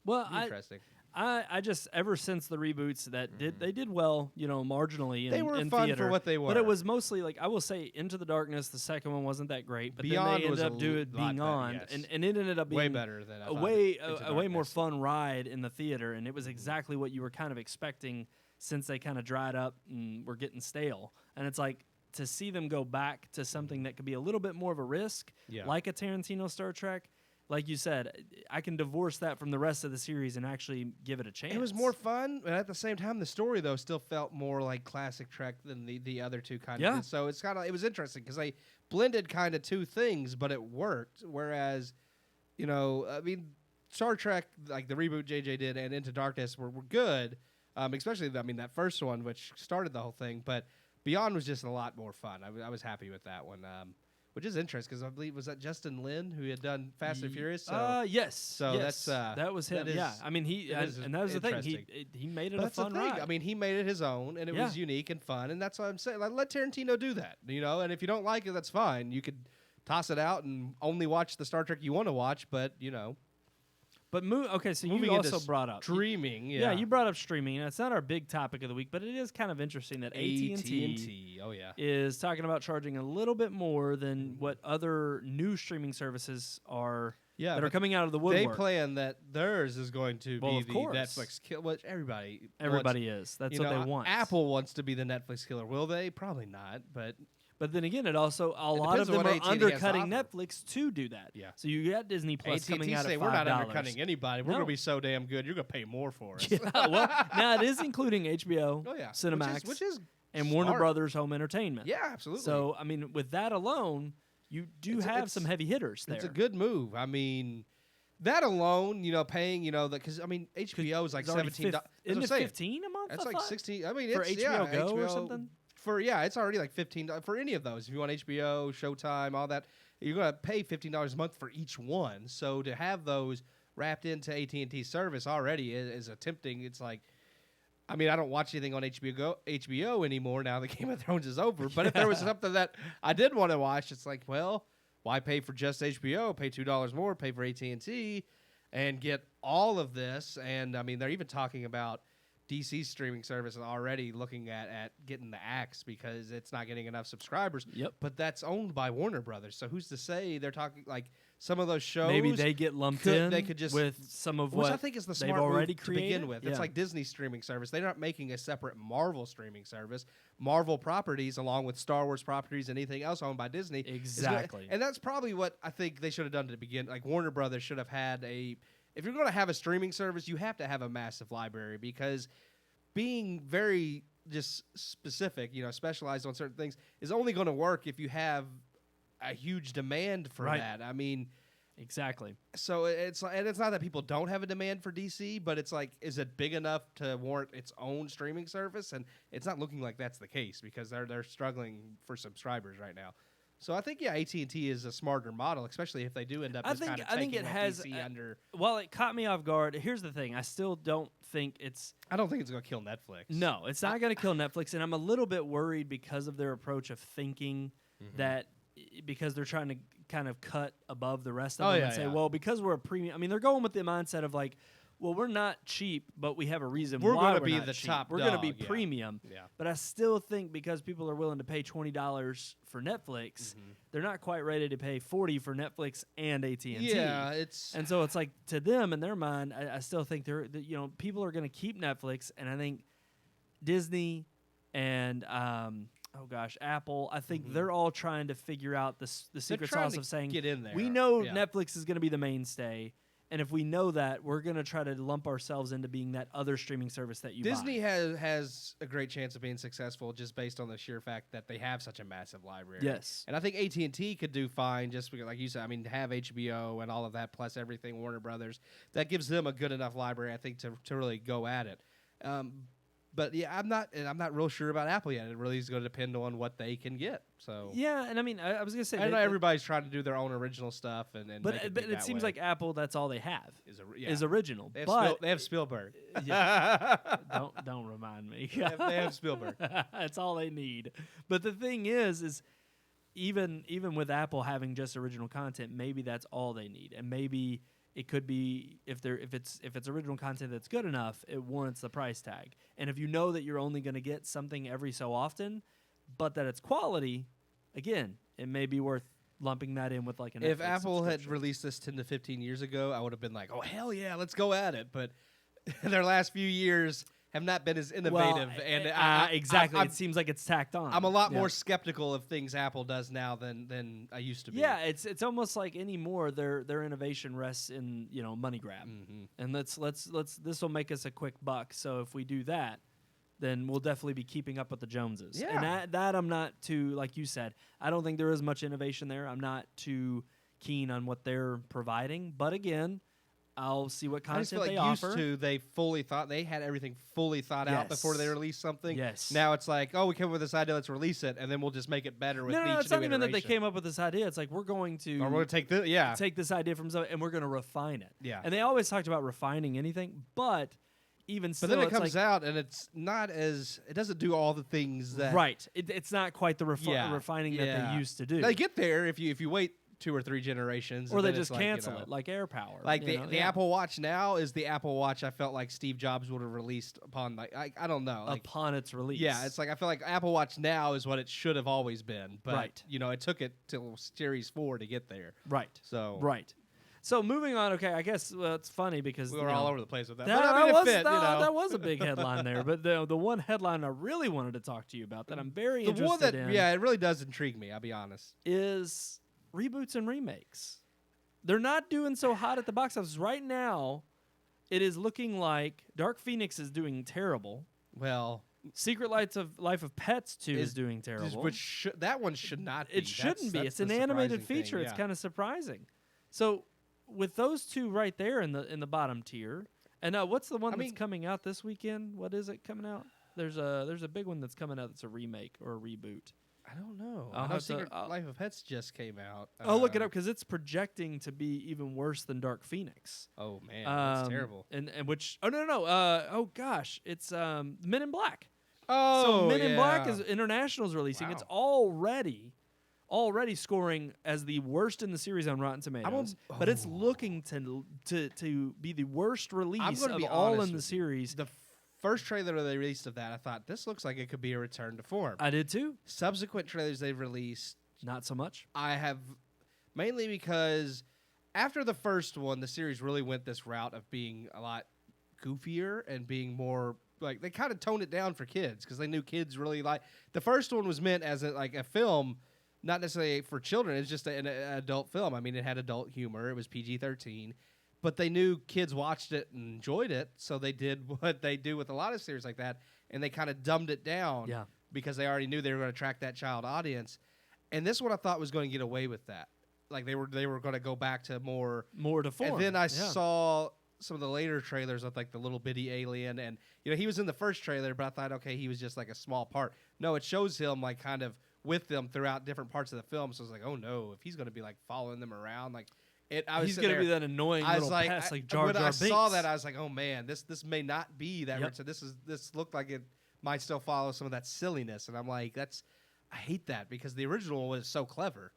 Well, interesting. I just ever since the reboots that they did well, marginally. They were in fun theater, for what they were. but it was mostly like I will say, Into the Darkness. The second one wasn't that great, but Beyond then they was ended up a lot being better, on, yes. and it ended up being way better than I a thought way Into a way more Darkness. fun ride in the theater, and it was exactly what you were kind of expecting since they kind of dried up and were getting stale. And it's like to see them go back to something that could be a little bit more of a risk, Yeah. like a Tarantino Star Trek. Like you said, I can divorce that from the rest of the series and actually give it a chance. It was more fun, but at the same time, the story though still felt more like classic Trek than the other two kind Yeah. of. So it was interesting because they blended kind of two things, but it worked. Whereas, I mean, Star Trek like the reboot JJ did and Into Darkness were good, Especially, that first one, which started the whole thing. But Beyond was just a lot more fun. I was happy with that one. Which is interesting because I believe was that Justin Lin who had done Fast and Furious. So, yes. So yes. That was him. Yeah. I mean, and that was the thing. He made it a fun ride. I mean, he made it his own, and it was unique and fun, and that's what I'm saying. Like, let Tarantino do that, And if you don't like it, that's fine. You could toss it out and only watch the Star Trek you want to watch, but But okay, so moving you also brought up streaming. Yeah, you brought up streaming. It's not our big topic of the week, but it is kind of interesting that AT&T is talking about charging a little bit more than what other new streaming services are that are coming out of the woodwork. They plan that theirs is going to be the course. Netflix killer, which everybody is. That's what they want. Apple wants to be the Netflix killer. Will they? Probably not, But then again, it also a lot of them are undercutting Netflix to do that. Yeah. So you got Disney Plus coming out at $5. We're not undercutting anybody. We're going to be so damn good. You're going to pay more for us. Yeah, well, now it is including HBO, Cinemax, which is and smart. Warner Brothers Home Entertainment. Yeah, absolutely. So I mean, with that alone, you do have some heavy hitters there. It's a good move. I mean, that alone, paying, because HBO is like $17. Isn't it $15 a month? That's like $16. I mean, for it's HBO Go or something. It's already like $15 for any of those. If you want HBO, Showtime, all that, you're going to pay $15 a month for each one. So to have those wrapped into AT&T service already is tempting. It's like, I don't watch anything on HBO anymore now that Game of Thrones is over. But if there was something that I did want to watch, it's like, well, why pay for just HBO? Pay $2 more, pay for AT&T, and get all of this. And they're even talking about DC's streaming service is already looking at getting the axe because it's not getting enough subscribers. Yep. But that's owned by Warner Brothers. So who's to say they're talking like some of those shows? Maybe they get lumped in. They could just with some of which what I think is the they've smart already move created. to begin with. Yeah. It's like Disney's streaming service. They're not making a separate Marvel streaming service. Marvel properties, along with Star Wars properties and anything else owned by Disney, exactly. And that's probably what I think they should have done to begin. Like Warner Brothers should have had if you're going to have a streaming service, you have to have a massive library because being very just specific, specialized on certain things is only going to work if you have a huge demand for that. Exactly. So it's not that people don't have a demand for DC, but it's like, is it big enough to warrant its own streaming service? And it's not looking like that's the case because they're struggling for subscribers right now. So I think AT&T is a smarter model, especially if they do end up taking DC under. Well, it caught me off guard. Here's the thing: I still don't think it's. I don't think it's going to kill Netflix. No, it's not going to kill Netflix, and I'm a little bit worried because of their approach of thinking that because they're trying to kind of cut above the rest of them and say, well, because we're a premium. They're going with the mindset of like, well, we're not cheap, but we have a reason why going to we're be not the cheap. top We're dog, going to be premium. Yeah. But I still think because people are willing to pay $20 for Netflix, they're not quite ready to pay $40 for Netflix and AT&T. Yeah, and so it's like to them in their mind, I still think people are going to keep Netflix, and I think Disney and Apple. I think they're all trying to figure out the secret sauce of saying, get in there. We know Netflix is going to be the mainstay. And if we know that, we're going to try to lump ourselves into being that other streaming service that you Disney buy. has a great chance of being successful just based on the sheer fact that they have such a massive library. Yes. And I think AT&T could do fine just because, like you said, have HBO and all of that plus everything, Warner Brothers. That gives them a good enough library, I think, to really go at it. But yeah, I'm not real sure about Apple yet. It really is going to depend on what they can get. So yeah, and I was going to say, I know everybody's trying to do their own original stuff, but it seems like Apple, that's all they have is original. They have Spielberg. Yeah, don't remind me. They have Spielberg. That's all they need. But the thing is even with Apple having just original content, maybe that's all they need, and maybe. It could be if it's original content that's good enough, it warrants the price tag. And if you know that you're only going to get something every so often, but that it's quality, again, it may be worth lumping that in with like an. If Apple had released this 10 to 15 years ago, I would have been like, oh hell yeah, let's go at it. But their last few years have not been as innovative, exactly. It seems like it's tacked on. I'm a lot more skeptical of things Apple does now than I used to be. Yeah, it's almost like anymore their innovation rests in money grab, and let's this will make us a quick buck. So if we do that, then we'll definitely be keeping up with the Joneses. Yeah. And that I'm not too, like you said, I don't think there is much innovation there. I'm not too keen on what they're providing, but again. I'll see what I just content feel they like offer. used to, they fully thought they had everything fully thought out before they Yes. released something. Yes. Now it's like, oh, we came up with this idea, let's release it, and then we'll just make it better with each No, new it's not even that they iteration. came up with this idea. It's like we're going to Or we're gonna take the take this idea from something and we're going to refine it. Yeah. And they always talked about refining anything, but even still, But then it it's comes like, out and it's not as it doesn't do all the things that right. It's not quite the Yeah, refining that yeah. they used to do. They get there if you wait 2 or 3 generations, or and they then it's just like, cancel it, like AirPower. Like you the know? Yeah. Apple Watch now is the Apple Watch I felt like Steve Jobs would have released upon I don't know upon its release. yeah, it's like I feel like Apple Watch now is what it should have always been, but Right. it took it till Series 4 to get there. right. So Right. So moving on. Okay, I guess it's funny because we were all over the place with that. That, but I mean, was, it fit, that was a big headline there. But the one headline I really wanted to talk to you about that I'm very the interested one that in it really does intrigue me. I'll be honest. is reboots and remakes. They're not doing so hot at the box office right now. It is looking like Dark Phoenix is doing terrible. Well, Secret Life of Pets 2 is doing terrible. which that one should not be. It shouldn't be. That's It's the an animated surprising feature. thing, It's yeah. kind of surprising. So with those two right there in the bottom tier, and what's the one that's coming out this weekend? What is it coming out? There's a big one that's coming out that's a remake or a reboot. I don't know. I'll I know have to- Secret Life of Pets just came out. I'll look it up because it's projecting to be even worse than Dark Phoenix. Oh man, that's terrible. And which no. Oh gosh, it's Men in Black. Oh, So Men in Black yeah. is International's releasing. Wow. It's already scoring as the worst in the series on Rotten Tomatoes. But it's looking to be the worst release gonna of be all honest in the with you. series. The first trailer they released of that, I thought this looks like it could be a return to form. I did too. Subsequent trailers they've released, Not so much. I have mainly because after the first one, the series really went this route of being a lot goofier and being more like they kind of toned it down for kids because they knew kids really like the first one was meant as a film, not necessarily for children. It's just an adult film. I mean, it had adult humor. It was PG-13, but they knew kids watched it and enjoyed it, so they did what they do with a lot of series like that, and they kind of dumbed it down because they already knew they were going to attract that child audience. And this one I thought was going to get away with that. Like they were going to go back to more to form. And then I saw some of the later trailers with like the little bitty alien, and he was in the first trailer, but I thought, okay, he was just like a small part. No, it shows him like kind of with them throughout different parts of the film. So I was like, oh no, if he's going to be like following them around, like he's going to be that annoying little pest like Jar Jar When I Binks. saw that, I was like, oh man, this may not be that. Yep. This looked like it might still follow some of that silliness, and I'm like, I hate that because the original was so clever.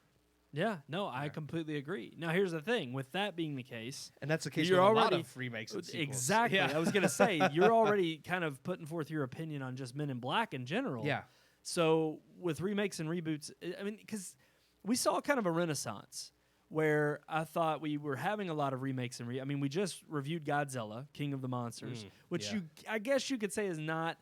Yeah, no, I completely agree. Now, here's the thing. With that being the case, And that's the case You're with a lot already- of remakes and sequels. exactly. Yeah. I was going to say, you're already kind of putting forth your opinion on just Men in Black in general. Yeah. So with remakes and reboots, I mean, because we saw kind of a renaissance where I thought we were having a lot of remakes and I mean, we just reviewed Godzilla, King of the Monsters, which yeah. I guess you could say is not.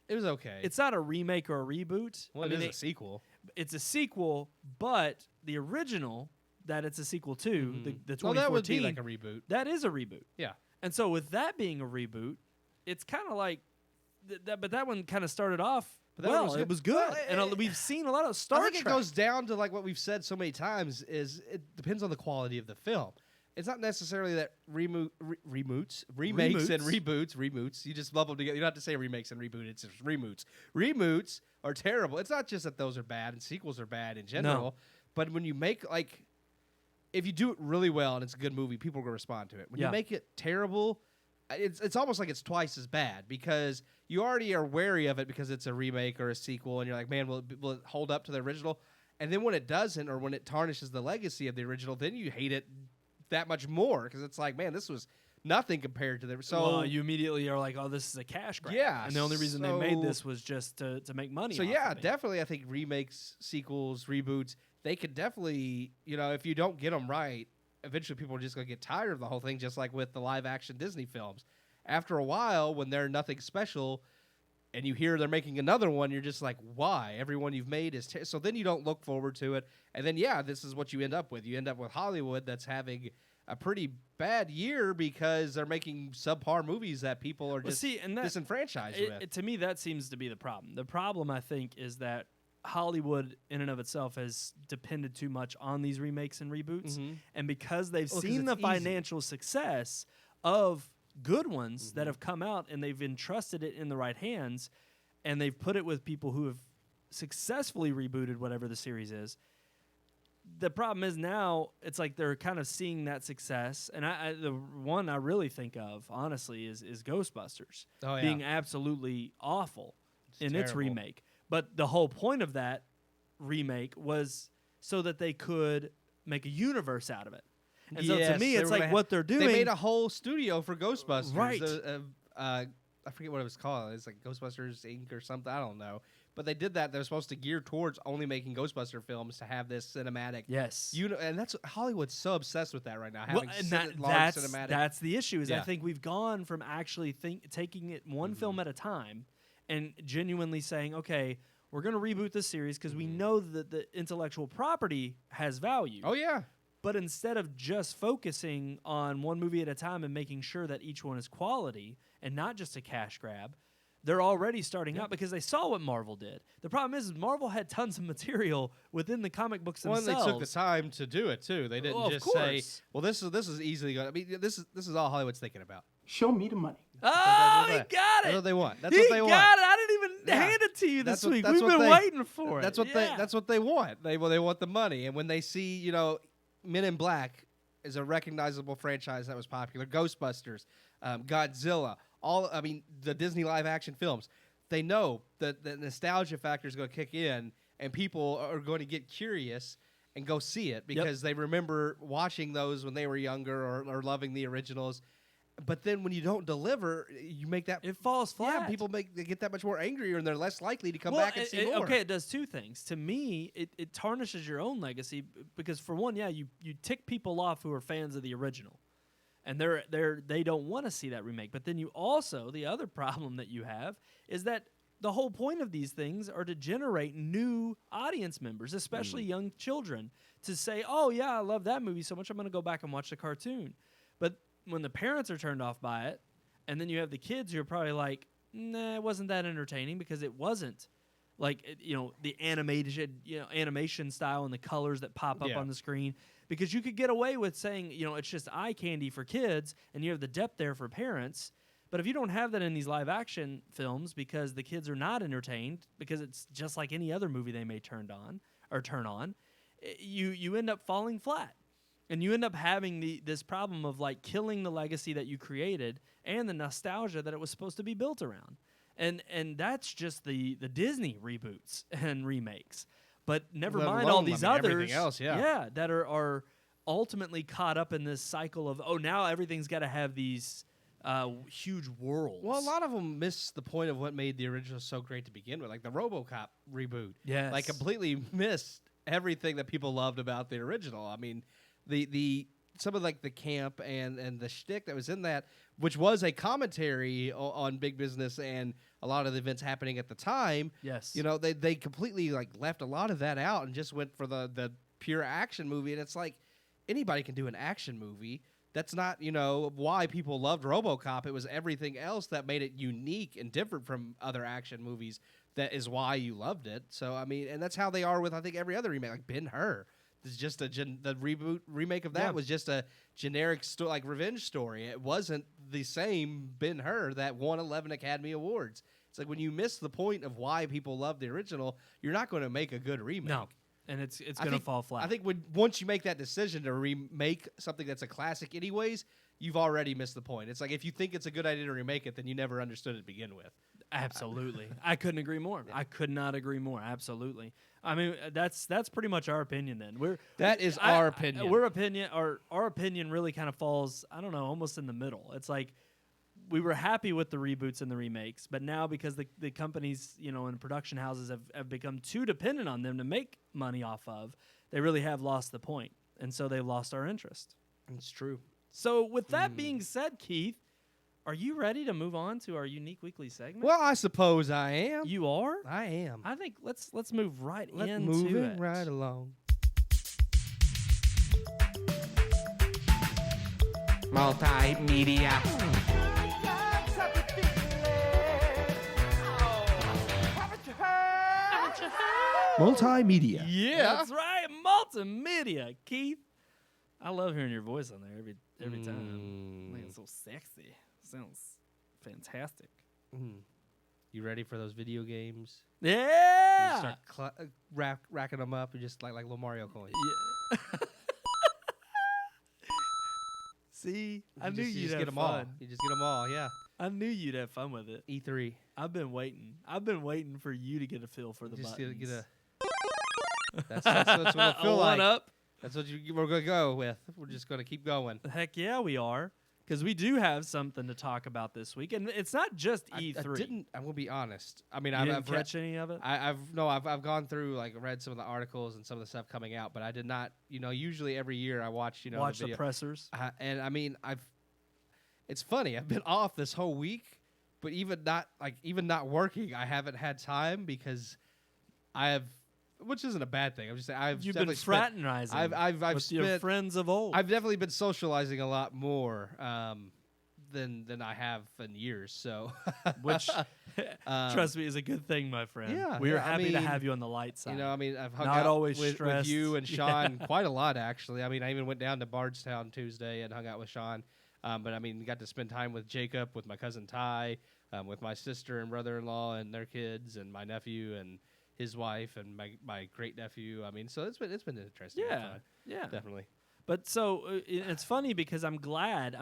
It was okay. It's not a remake or a reboot. Well, I mean, it is a sequel. It's a sequel, but the original that it's a sequel to, the 2014, Well, that would be like a reboot. that is a reboot. Yeah. And so with that being a reboot, it's kind of like but that one kind of started off But that one was it good. was good. Well, And we've seen a lot of Star I think Trek. it goes down to like what we've said so many times is it depends on the quality of the film. It's not necessarily that remakes and reboots. You just lump them together. You don't have to say remakes and reboot. It's just reboots. Reboots are terrible. It's not just that those are bad and sequels are bad in general. But when you make like, if you do it really well and it's a good movie, people are going to respond to it. When you make it terrible, it's almost like it's twice as bad because you already are wary of it because it's a remake or a sequel, and you're like, man, will it hold up to the original? And then when it doesn't, or when it tarnishes the legacy of the original, then you hate it that much more because it's like, man, this was nothing compared to the. So you immediately are like, oh, this is a cash grab. Yeah, And the only reason they made this was just to make money. So off yeah, of it. definitely, I think remakes, sequels, reboots, they could definitely, if you don't get them right, eventually people are just going to get tired of the whole thing, just like with the live-action Disney films. After a while, when they're nothing special, and you hear they're making another one, you're just like, why? Everyone you've made is... so then you don't look forward to it. And then, this is what you end up with. You end up with Hollywood that's having a pretty bad year because they're making subpar movies that people are just disenfranchised with. To me, that seems to be the problem. The problem, I think, is that Hollywood in and of itself has depended too much on these remakes and reboots. And because they've seen the financial success of good ones that have come out, and they've entrusted it in the right hands, and they've put it with people who have successfully rebooted whatever the series is. The problem is now it's like they're kind of seeing that success, and the one I really think of, honestly, is Ghostbusters being absolutely awful in its remake. But the whole point of that remake was so that they could make a universe out of it. And so to me, it's like what they're doing. They made a whole studio for Ghostbusters. Right. I forget what it was called. It's like Ghostbusters Inc. or something. I don't know. But they did that. They're supposed to gear towards only making Ghostbuster films to have this cinematic. Yes. And that's Hollywood's so obsessed with that right now. Having That's cinematic. That's the issue. Is I think we've gone from actually taking it one film at a time and genuinely saying, okay, we're going to reboot this series because we know that the intellectual property has value. Oh yeah. But instead of just focusing on one movie at a time and making sure that each one is quality and not just a cash grab, they're already starting out because they saw what Marvel did. The problem is Marvel had tons of material within the comic books themselves. Well, they took the time to do it too. They didn't just say, "Well, this is easily going." I mean, this is all Hollywood's thinking about. Show me the money. Oh, he got it. That's what they want. That's what they want. He got it. I didn't even hand it to you this week. We've been waiting for it. That's what they want. They want the money. And when they see, Men in Black is a recognizable franchise that was popular. Ghostbusters, Godzilla, the Disney live action films. They know that the nostalgia factor is going to kick in, and people are going to get curious and go see it because they remember watching those when they were younger or loving the originals. But then when you don't deliver, you make that... It falls flat. Yeah, people they get that much more angrier, and they're less likely to come back and see more. Okay, it does two things. To me, it tarnishes your own legacy because, for one, you tick people off who are fans of the original. And they don't want to see that remake. But then you also, the other problem that you have is that the whole point of these things are to generate new audience members, especially young children, to say, oh, yeah, I love that movie so much, I'm going to go back and watch the cartoon. But when the parents are turned off by it, and then you have the kids who are probably like, nah, it wasn't that entertaining because it wasn't like, the animation style and the colors that pop up on the screen. Because you could get away with saying, it's just eye candy for kids, and you have the depth there for parents. But if you don't have that in these live action films because the kids are not entertained, because it's just like any other movie they may turn on, you end up falling flat. And you end up having this problem of like killing the legacy that you created and the nostalgia that it was supposed to be built around. And that's just the Disney reboots and remakes. But never mind all these others else, that are ultimately caught up in this cycle of, now everything's got to have these huge worlds. Well, a lot of them miss the point of what made the original so great to begin with, like the RoboCop reboot. Yes. Like completely missed everything that people loved about the original. I mean, the some of like the camp and the shtick that was in that, which was a commentary on big business and a lot of the events happening at the time. Yes. They completely like left a lot of that out and just went for the pure action movie. And it's like anybody can do an action movie. That's not, why people loved RoboCop. It was everything else that made it unique and different from other action movies. That is why you loved it. So, I mean, and that's how they are with, I think, every other remake. Like Ben-Hur. It's just the remake of that was just a generic revenge story. It wasn't the same Ben-Hur that won 11 Academy Awards. It's like when you miss the point of why people love the original, you're not going to make a good remake. No, and it's going to fall flat. I think once you make that decision to remake something that's a classic anyways, you've already missed the point. It's like if you think it's a good idea to remake it, then you never understood it to begin with. Absolutely. I couldn't agree more. Yeah. I could not agree more. Absolutely. I mean, that's pretty much our opinion then. Our opinion. Our opinion really kind of falls, I don't know, almost in the middle. It's like we were happy with the reboots and the remakes, but now because the companies, and production houses have become too dependent on them to make money off of, they really have lost the point. And so they've lost our interest. It's true. So with that being said, Keith, are you ready to move on to our unique weekly segment? Well, I suppose I am. You are? I am. I think let's move right into it. Moving right along. Multimedia. Multimedia. Yeah, that's right. Multimedia, Keith. I love hearing your voice on there every time. Man, it's so sexy. Sounds fantastic. You ready for those video games? Yeah. You start racking them up, and just like little Mario coins. Yeah. See, I knew you'd just have get them fun. all. You just get them all. Yeah. I knew you'd have fun with it. E3. I've been waiting for you to get a feel for the Just buttons. get a. That's what it'll feel like. One up. That's what we're gonna go with. We're just gonna keep going. Heck yeah, we are. Because we do have something to talk about this week, and it's not just E3. I'm gonna be honest. I mean, You I've didn't catch any of it. I've gone through read some of the articles and some of the stuff coming out, but I did not. Usually every year I watch Watch the pressers. and I mean it's funny. I've been off this whole week, but even not working, I haven't had time because which isn't a bad thing. I'm just saying You've been fraternizing. I've with your friends of old. I've definitely been socializing a lot more than I have in years. So, which trust me is a good thing, my friend. Yeah, we are happy to have you on the light side. I've hung Not out always with stressed. you and Sean quite a lot, actually. I mean, I even went down to Bardstown Tuesday and hung out with Sean. But I mean, got to spend time with Jacob, with my cousin Ty, with my sister and brother-in-law and their kids, and my nephew and his wife and my great nephew. I mean, so it's been interesting. Yeah, Definitely. But so it's funny because I'm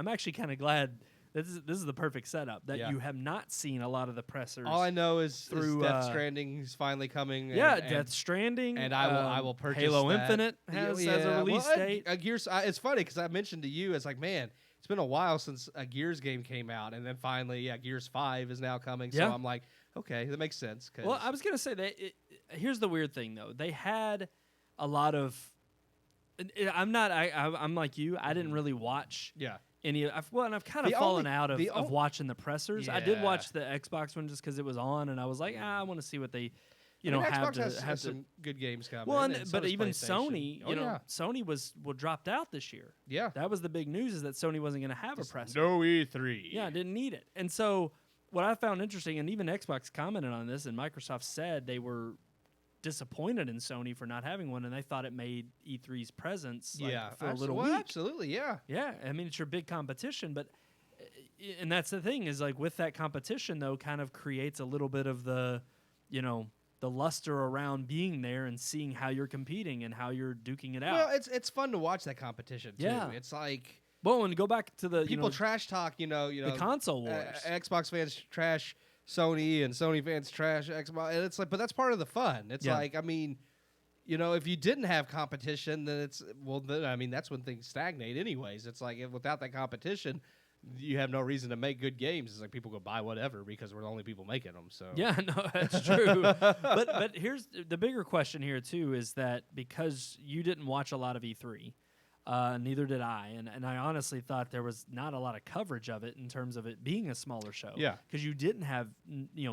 actually kind of glad that this is the perfect setup that you have not seen a lot of the pressers. All I know is through Death Stranding is finally coming. Death Stranding, and I will purchase Halo that. Infinite has a release date. Gears. It's funny because I mentioned to you, it's like, man, it's been a while since a Gears game came out, and then finally, Gears 5 is now coming. So I'm like, okay, that makes sense. Well, I was gonna say that. Here's the weird thing, though. They had a lot of. I'm like you. I didn't really watch. Any. And I've kind of fallen out of watching the pressers. Yeah. I did watch the Xbox one just because it was on, and I was like, I want to see what they, Xbox has some good games coming. Well, but even Sony, Sony was dropped out this year. Yeah, that was the big news, is that Sony wasn't going to have a presser. No E3. Yeah, didn't need it, and so. What I found interesting, and even Xbox commented on this, and Microsoft said they were disappointed in Sony for not having one, and they thought it made E3's presence for a little weak. Absolutely, yeah. Yeah, I mean, it's your big competition, and that's the thing, is with that competition, though, kind of creates a little bit of the luster around being there and seeing how you're competing and how you're duking it out. Well, it's fun to watch that competition, too. Yeah. It's like... Well, and go back to the people trash talk, the console wars. Xbox fans trash Sony, and Sony fans trash Xbox, and it's like, but that's part of the fun. It's like, I mean, if you didn't have competition, then that's when things stagnate. Anyways, it's like without that competition, you have no reason to make good games. It's like people go buy whatever because we're the only people making them. So yeah, no, that's true. but here's the bigger question here too: is that because you didn't watch a lot of E3. Neither did I, and I honestly thought there was not a lot of coverage of it in terms of it being a smaller show. Yeah, because you didn't have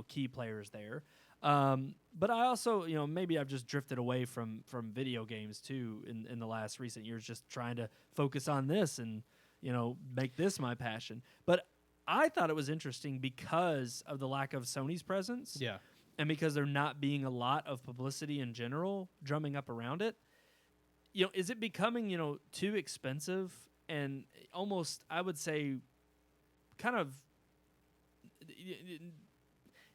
key players there. But I also maybe I've just drifted away from video games too in the last recent years, just trying to focus on this and make this my passion. But I thought it was interesting because of the lack of Sony's presence. Yeah, and because there not being a lot of publicity in general drumming up around it. Is it becoming, too expensive and almost, I would say, kind of,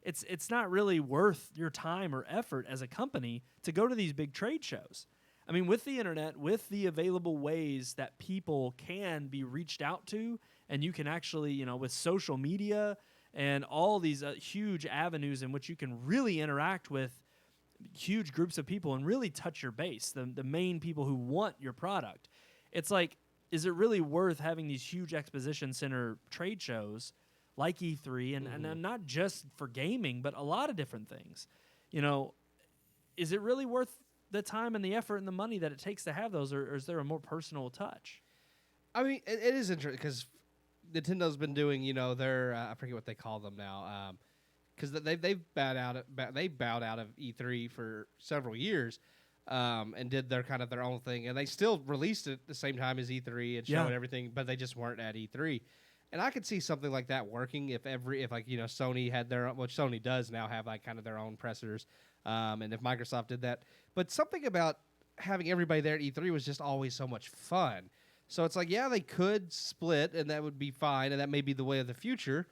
it's not really worth your time or effort as a company to go to these big trade shows. I mean, with the internet, with the available ways that people can be reached out to, and you can actually, with social media and all these huge avenues in which you can really interact with huge groups of people and really touch your base, the main people who want your product. It's like, is it really worth having these huge exposition center trade shows like E3 and not just for gaming, but a lot of different things? Is it really worth the time and the effort and the money that it takes to have those, or is there a more personal touch? I mean, it is interesting because Nintendo's been doing, their I forget what they call them now. Because they've bowed out of E3 for several years, and did their own thing, and they still released it at the same time as E3 and showed everything, but they just weren't at E3. And I could see something like that working if Sony had their own, which Sony does now have their own pressers, and if Microsoft did that. But something about having everybody there at E3 was just always so much fun. So it's like, yeah, they could split, and that would be fine, and that may be the way of the future.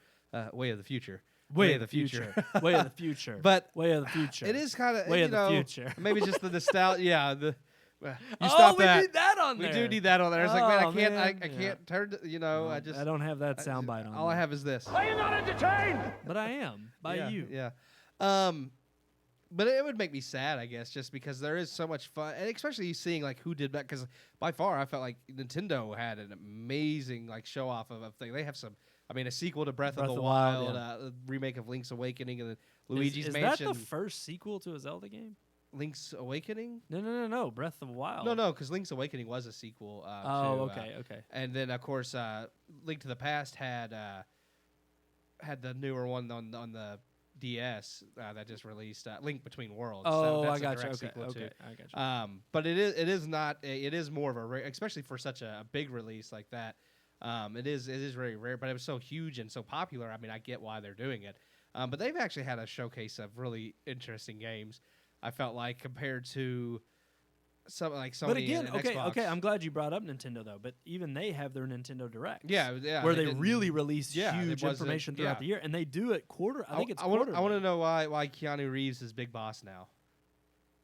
Way of the future. Way of the future. Way of the future. But way of the future. It is kind of way of the future. Maybe just the nostalgia. Yeah, you oh, stop we that. need that on We there. do need that on there. It's like, man, Oh, I man. can't turn. No, I just I don't have that soundbite on. All I there. have is this. Are you not entertained? But I am by yeah, you. Yeah. But it would make me sad, I guess, just because there is so much fun, and especially seeing like who did that. Because by far, I felt like Nintendo had an amazing like show off of a thing. They have some. I mean, a sequel to Breath of the Wild, a remake of Link's Awakening, and then Luigi's Mansion. Is that the first sequel to a Zelda game? Link's Awakening? No. Breath of the Wild. No, because Link's Awakening was a sequel. Okay. And then, of course, Link to the Past had the newer one on the DS that just released, Link Between Worlds. Oh, that's I got a direct you. sequel Okay, too. I got you. But it is not. It is more of a rare, especially for such a big release like that. It is very rare, but it was so huge and so popular. I mean, I get why they're doing it. But they've actually had a showcase of really interesting games. I felt like compared to some like Sony. But again, and Xbox. okay. I'm glad you brought up Nintendo though. But even they have their Nintendo Directs. Yeah. Where they really release it huge wasn't- information throughout the year, and they do it quarter. I think it's I want quarterly. to know why Keanu Reeves is Big Boss now.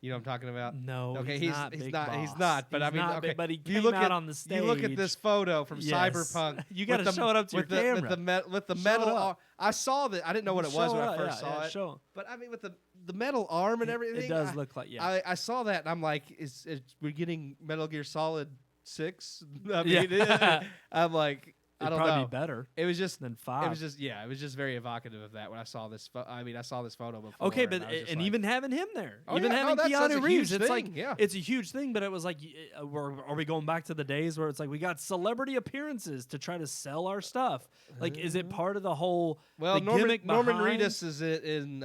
You know what I'm talking about? No, Okay, he's not. Big Boss. He's not. But He's I mean, not okay. big, but he you came look out at, on the stage. You look at this photo from Yes. Cyberpunk. You got to with show it up to your camera. with the Show metal. it up. I saw that. I didn't know what it was when I first yeah, saw yeah, it. Show 'em. But I mean, with the metal arm and everything, It does look like I saw that and I'm like, is we're getting Metal Gear Solid 6? I mean, Yeah. I'm like, I It'd don't probably know. be better It was just than 5. It was just very evocative of that when I saw this. I saw this photo before. Okay, but I was just and like, even having him there, Oh, even yeah, no, having that's a Keanu Reeves, huge it's thing, like yeah. it's a huge thing. But it was like, are we going back to the days where it's like we got celebrity appearances to try to sell our stuff? Like, is it part of the whole? well, the Norman gimmick Norman behind Reedus is it in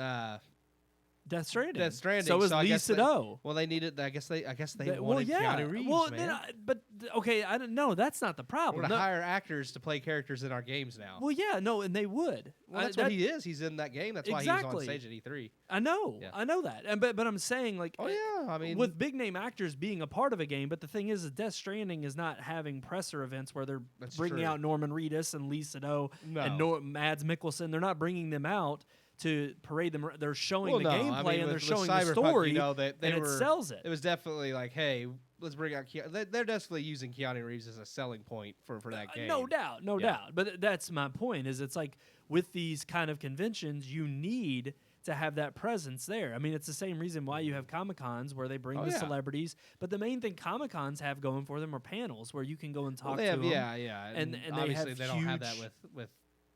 Death Stranding. Death Stranding. So is I Lee guess they- Sado. Well, they needed. I guess they Well, wanted yeah. Keanu Reeves, Well, man. okay, I don't know. That's not the We're problem. gonna No- hire actors to play characters in our games now. well, yeah, no, and they would. Well, that's what he is. He's in that game. That's why he was Exactly. on stage at E3. I know. Yeah. I know that. And but I'm saying like. Oh yeah, I mean, with big name actors being a part of a game, but the thing is, Death Stranding is not having presser events where they're That's bringing true. out Norman Reedus and Lee Sado No. and Mads Mikkelsen. They're not bringing them out to parade them. They're showing well, the no, gameplay I mean, and they're with showing the Cyberpunk, story. You know, they and were, it sells it. It was definitely like, hey, let's bring out. They're definitely using Keanu Reeves as a selling point for that game. No doubt, no Yeah. doubt. But that's my point. Is it's like with these kind of conventions, you need to have that presence there. I mean, it's the same reason why you have Comic-Cons where they bring Oh, the yeah. celebrities. But the main thing Comic-Cons have going for them are panels where you can go and talk Well, they to have, them. yeah, And they obviously have they don't have that huge- with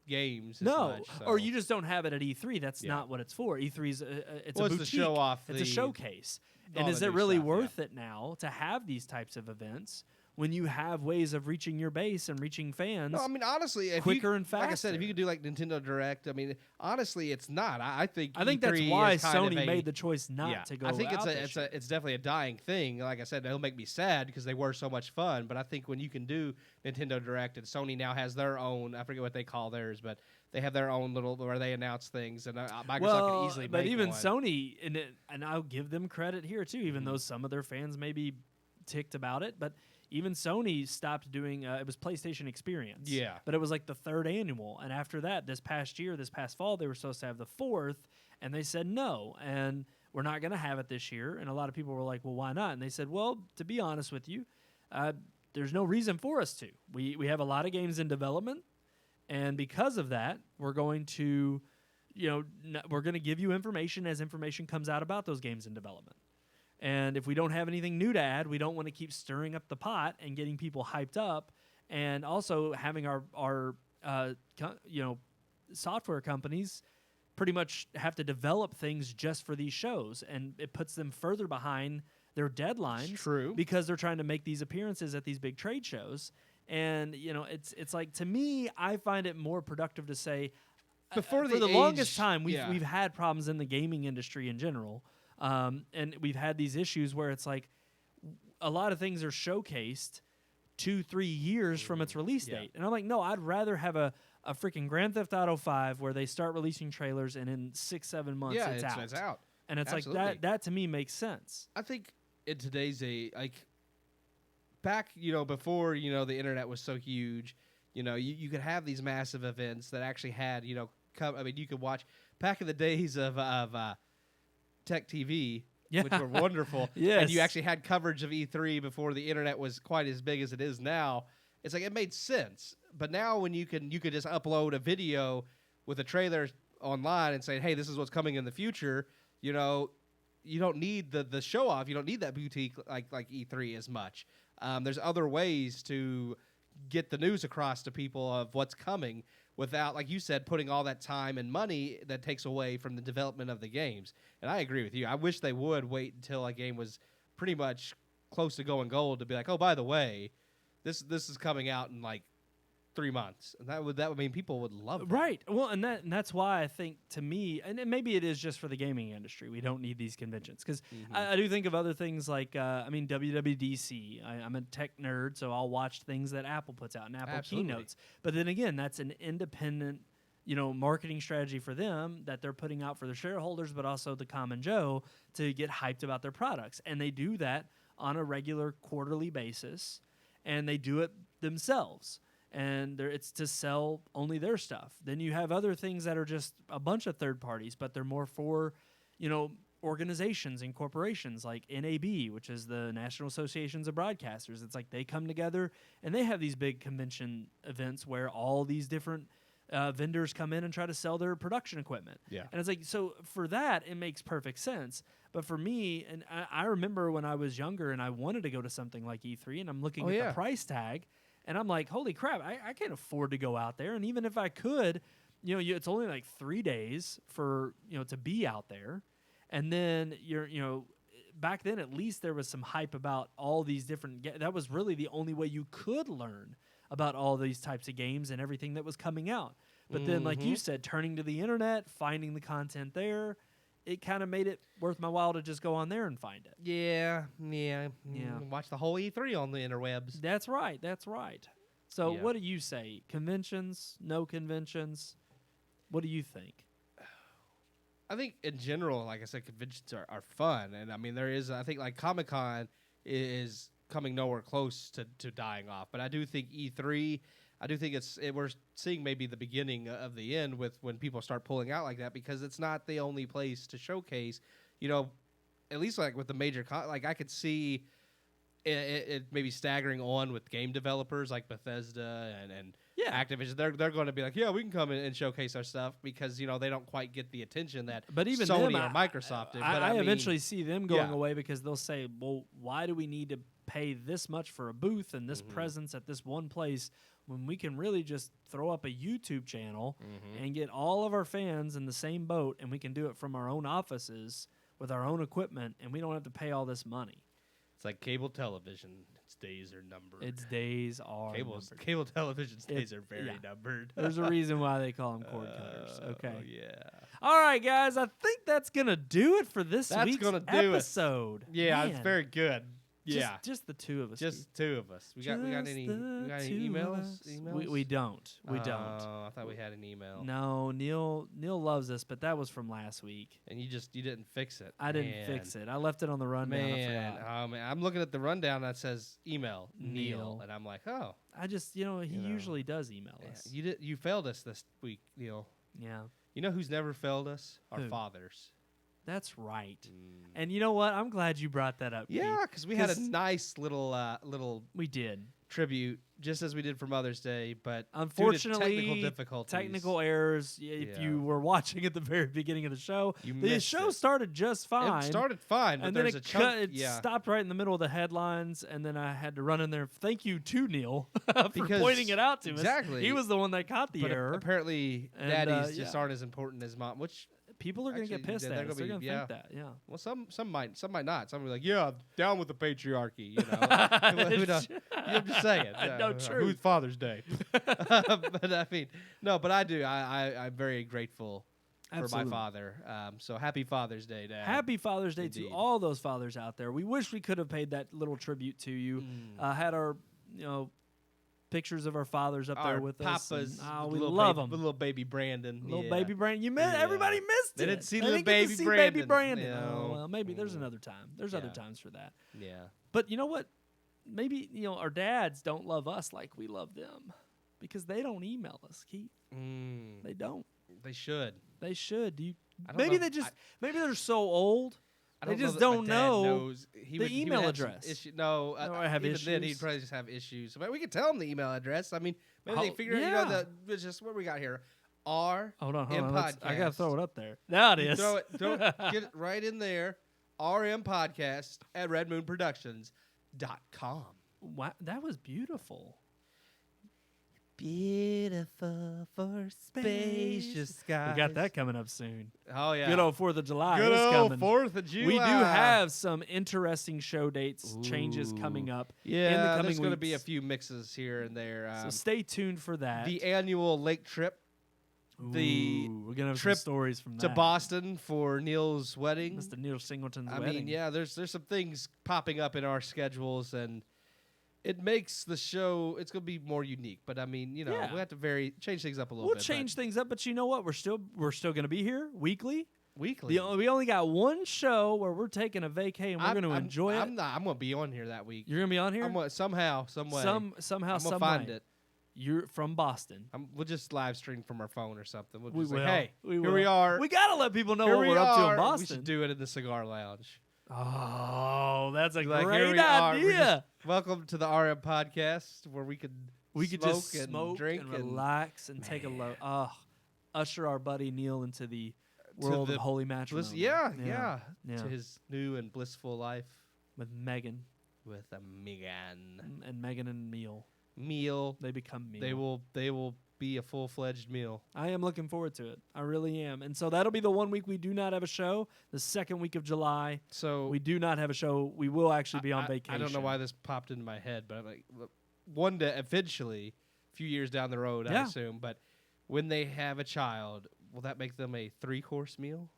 games. As No, much, so. or you just don't have it at E3. That's Yeah. not what it's for. E3's it's Well, a it's boutique. to show off It's a the- showcase. all And the is it new really stuff, yeah. worth it now to have these types of events when you have ways of reaching your base and reaching fans? No, I mean honestly, if quicker you, and Like I said, if faster. you could do like Nintendo Direct, I mean, honestly, it's not. I think I think that's E3 why is kind of Sony a- made the choice not yeah, to go. I think out this year. it's definitely a dying thing. Like I said, it'll make me sad because they were so much fun. But I think when you can do Nintendo Direct and Sony now has their own, I forget what they call theirs, but they have their own little where they announce things, and Microsoft can easily but make even one. Sony, and I'll give them credit here too, even Mm-hmm. though some of their fans may be ticked about it, but even Sony stopped doing it was PlayStation Experience. Yeah. But it was like the 3rd annual, and after that, this past fall, they were supposed to have the 4th, and they said no, and we're not going to have it this year. And a lot of people were like, well, why not? And they said, well, to be honest with you, there's no reason for us to. We have a lot of games in development, and because of that, we're going to, we're going to give you information as information comes out about those games in development. And if we don't have anything new to add, we don't want to keep stirring up the pot and getting people hyped up, and also having our software companies pretty much have to develop things just for these shows, and it puts them further behind their deadlines. It's true. Because they're trying to make these appearances at these big trade shows. And it's like, to me, I find it more productive to say Before for the age- longest time we've yeah. had problems in the gaming industry in general. And we've had these issues where it's like a lot of things are showcased 2-3 years from its release Yeah. date. And I'm like, no, I'd rather have a freaking Grand Theft Auto 5 where they start releasing trailers and in 6-7 months yeah, it's out. It's out. And it's Absolutely. like that to me makes sense. I think in today's back, before, the internet was so huge, you could have these massive events that actually had, you could watch back in the days of Tech TV, which were wonderful. Yes. And you actually had coverage of E3 before the internet was quite as big as it is now. It's like it made sense. But now when you could just upload a video with a trailer online and say, hey, this is what's coming in the future, you don't need the show off. You don't need that boutique like E3 as much. There's other ways to get the news across to people of what's coming without, like you said, putting all that time and money that takes away from the development of the games. And I agree with you. I wish they would wait until a game was pretty much close to going gold to be like, oh, by the way, this is coming out in like 3 months, and that would mean people would love it. Right. Well, and that's why I think, to me, and maybe it is just for the gaming industry, we don't need these conventions, because I do think of other things like WWDC. I'm a tech nerd, so I'll watch things that Apple puts out and Apple keynotes. But then again, that's an independent, marketing strategy for them that they're putting out for their shareholders, but also the common Joe to get hyped about their products, and they do that on a regular quarterly basis, and they do it themselves. And it's to sell only their stuff. Then you have other things that are just a bunch of third parties, but they're more for, organizations and corporations like NAB, which is the National Associations of Broadcasters. It's like they come together and they have these big convention events where all these different vendors come in and try to sell their production equipment. Yeah. And it's like, so for that, it makes perfect sense. But for me, and I remember when I was younger and I wanted to go to something like E3, and I'm looking at the price tag, and I'm like, holy crap, I can't afford to go out there. And even if I could, it's only like 3 days for, to be out there. And then back then at least there was some hype about all these different that was really the only way you could learn about all these types of games and everything that was coming out. But then, like you said, turning to the internet, finding the content there, it kind of made it worth my while to just go on there and find it. Yeah. Watch the whole E3 on the interwebs. That's right. So what do you say? Conventions? No conventions? What do you think? I think in general, like I said, conventions are fun. And I mean, I think like Comic-Con is coming nowhere close to dying off. But I do think E3, we're seeing maybe the beginning of the end with when people start pulling out like that, because it's not the only place to showcase, at least like with the major, like I could see it maybe staggering on with game developers like Bethesda and Activision. They're going to be like, yeah, we can come in and showcase our stuff, because they don't quite get the attention that even Sony them, or Microsoft did. But I eventually see them going away, because they'll say, well, why do we need to pay this much for a booth and this presence at this one place when we can really just throw up a YouTube channel and get all of our fans in the same boat, and we can do it from our own offices with our own equipment, and we don't have to pay all this money. It's like cable television. Its days are numbered. Its days are numbered. Cable television's days are very numbered. There's a reason why they call them cord cutters. Okay. Oh, yeah. All right, guys. I think that's going to do it for this week's episode. Yeah, Man. it's very good. Yeah, just the two of us. Just two of us. We got any emails? We don't. We don't. I thought we had an email. No, Neil loves us, but that was from last week. And you didn't fix it. I didn't fix it. I left it on the rundown. I forgot. Oh man, I'm looking at the rundown that says email Neil, and I'm like, oh. I just he usually does email us. You failed us this week, Neil. Yeah. You know who's never failed us? Our fathers. That's right. And you know what? I'm glad you brought that up. Yeah, because we had a nice little we did tribute, just as we did for Mother's Day, but unfortunately, technical difficulties, technical errors. If you were watching at the very beginning of the show, the show started just fine. It started fine, but and then it stopped right in the middle of the headlines, and then I had to run in there. Thank you to Neil for pointing it out to us. Exactly, he was the one that caught the error. Apparently, daddies just aren't as important as mom, which. People are going to get pissed at us. They're going to think that, Well, some might not. Some will be like, yeah, down with the patriarchy, I'm just saying. No, true. Who's Father's Day? But I mean, no, but I do. I'm very grateful for my father. So happy Father's Day, Dad. Happy Father's Day to all those fathers out there. We wish we could have paid that little tribute to you. Had our, pictures of our fathers up there with papas, us. We love them. Little baby Brandon. Little baby Brandon. Everybody missed it. They didn't see little baby Brandon. Oh, well, maybe there's another time. There's other times for that. Yeah. But you know what? maybe our dads don't love us like we love them because they don't email us, Keith. They don't. They should. They should. I don't Maybe know. maybe they're so old. They just don't know the email address. No, I have even issues. then he'd probably just have issues. But we could tell him the email address. I mean, maybe they figure out, it's just what we got here. Hold on. Podcast. I gotta throw it up there. There it is. Throw it, get it right in there. RMPodcast at redmoonproductions.com. Wow, that was beautiful. Beautiful for spacious skies. We got that coming up soon. Oh, yeah. Good old 4th of July Good is old coming. 4th of July. We do have some interesting show dates changes coming up in the coming there's going to be a weeks. few mixes here and there. So stay tuned for that. The annual lake trip. The we're gonna have trip some stories from to that. Boston for Neil's wedding. Mr. Neil Singleton's I wedding. mean, there's some things popping up in our schedules, and it makes the show. It's going to be more unique. But I mean, we have to change things up a little We'll bit. change things up, but you know what? We're still gonna be here weekly. Weekly. We only got one show where we're taking a vacay and we're going to enjoy it. I'm going to be on here that week. You're going to be on here? Somehow, some way. Somehow, I'm some gonna find way. it. You're from Boston. We'll just live stream from our phone or something. We'll We just will. say, hey, We here will. we are. We got to let people know Here what we we're up to are. in Boston. We should do it in the cigar lounge. Oh, that's a Like, here great we are. We're idea. just- welcome to the RM podcast where we could just smoke smoke drink and relax and take a look. Usher our buddy Neil into the world of holy matrimony. Yeah. Yeah. To his new and blissful life With Megan with a Megan. and Megan and Meal. Meal. They become Meal. They will be a full-fledged meal. I am looking forward to it. I really am. And so that'll be the one week we do not have a show. The second week of July, So we do not have a show. We will actually be on vacation. I don't know why this popped into my head, but I'm like, look, one day, eventually, a few years down the road, I Yeah. assume. But when they have a child, will that make them a 3-course meal?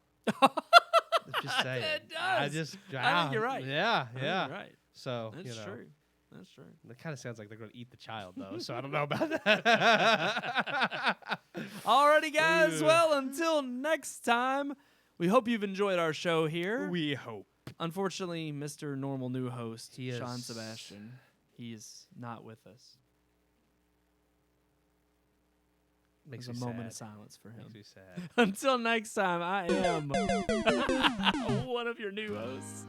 Just saying. It does. I think you're right. Yeah, I think yeah. you're right. So That's true. That's true. That kind of sounds like they're going to eat the child, though. So I don't know about that. Alrighty, guys. Ugh. Well, until next time, we hope you've enjoyed our show here. We hope. Unfortunately, Mr. Normal New Host, He is- Sean Sebastian, he is not with us. Makes There's me a moment sad. of silence for him. Makes me sad. Until next time, I am one of your new hosts.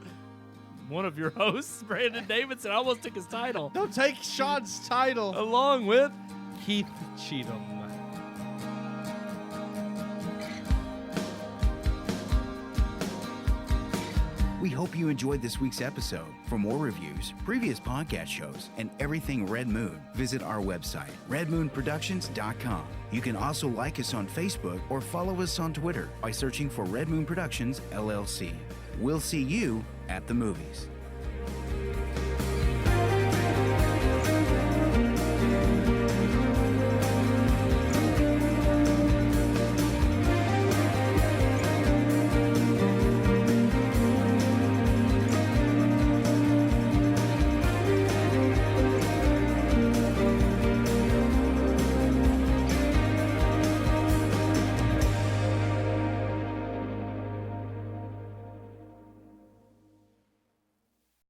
One of your hosts, Brandon Davidson. I almost took his title. Don't take Sean's title. Along with Keith Cheatham. We hope you enjoyed this week's episode. For more reviews, previous podcast shows, and everything Red Moon, visit our website, redmoonproductions.com. You can also like us on Facebook or follow us on Twitter by searching for Red Moon Productions, LLC. We'll see you at the movies.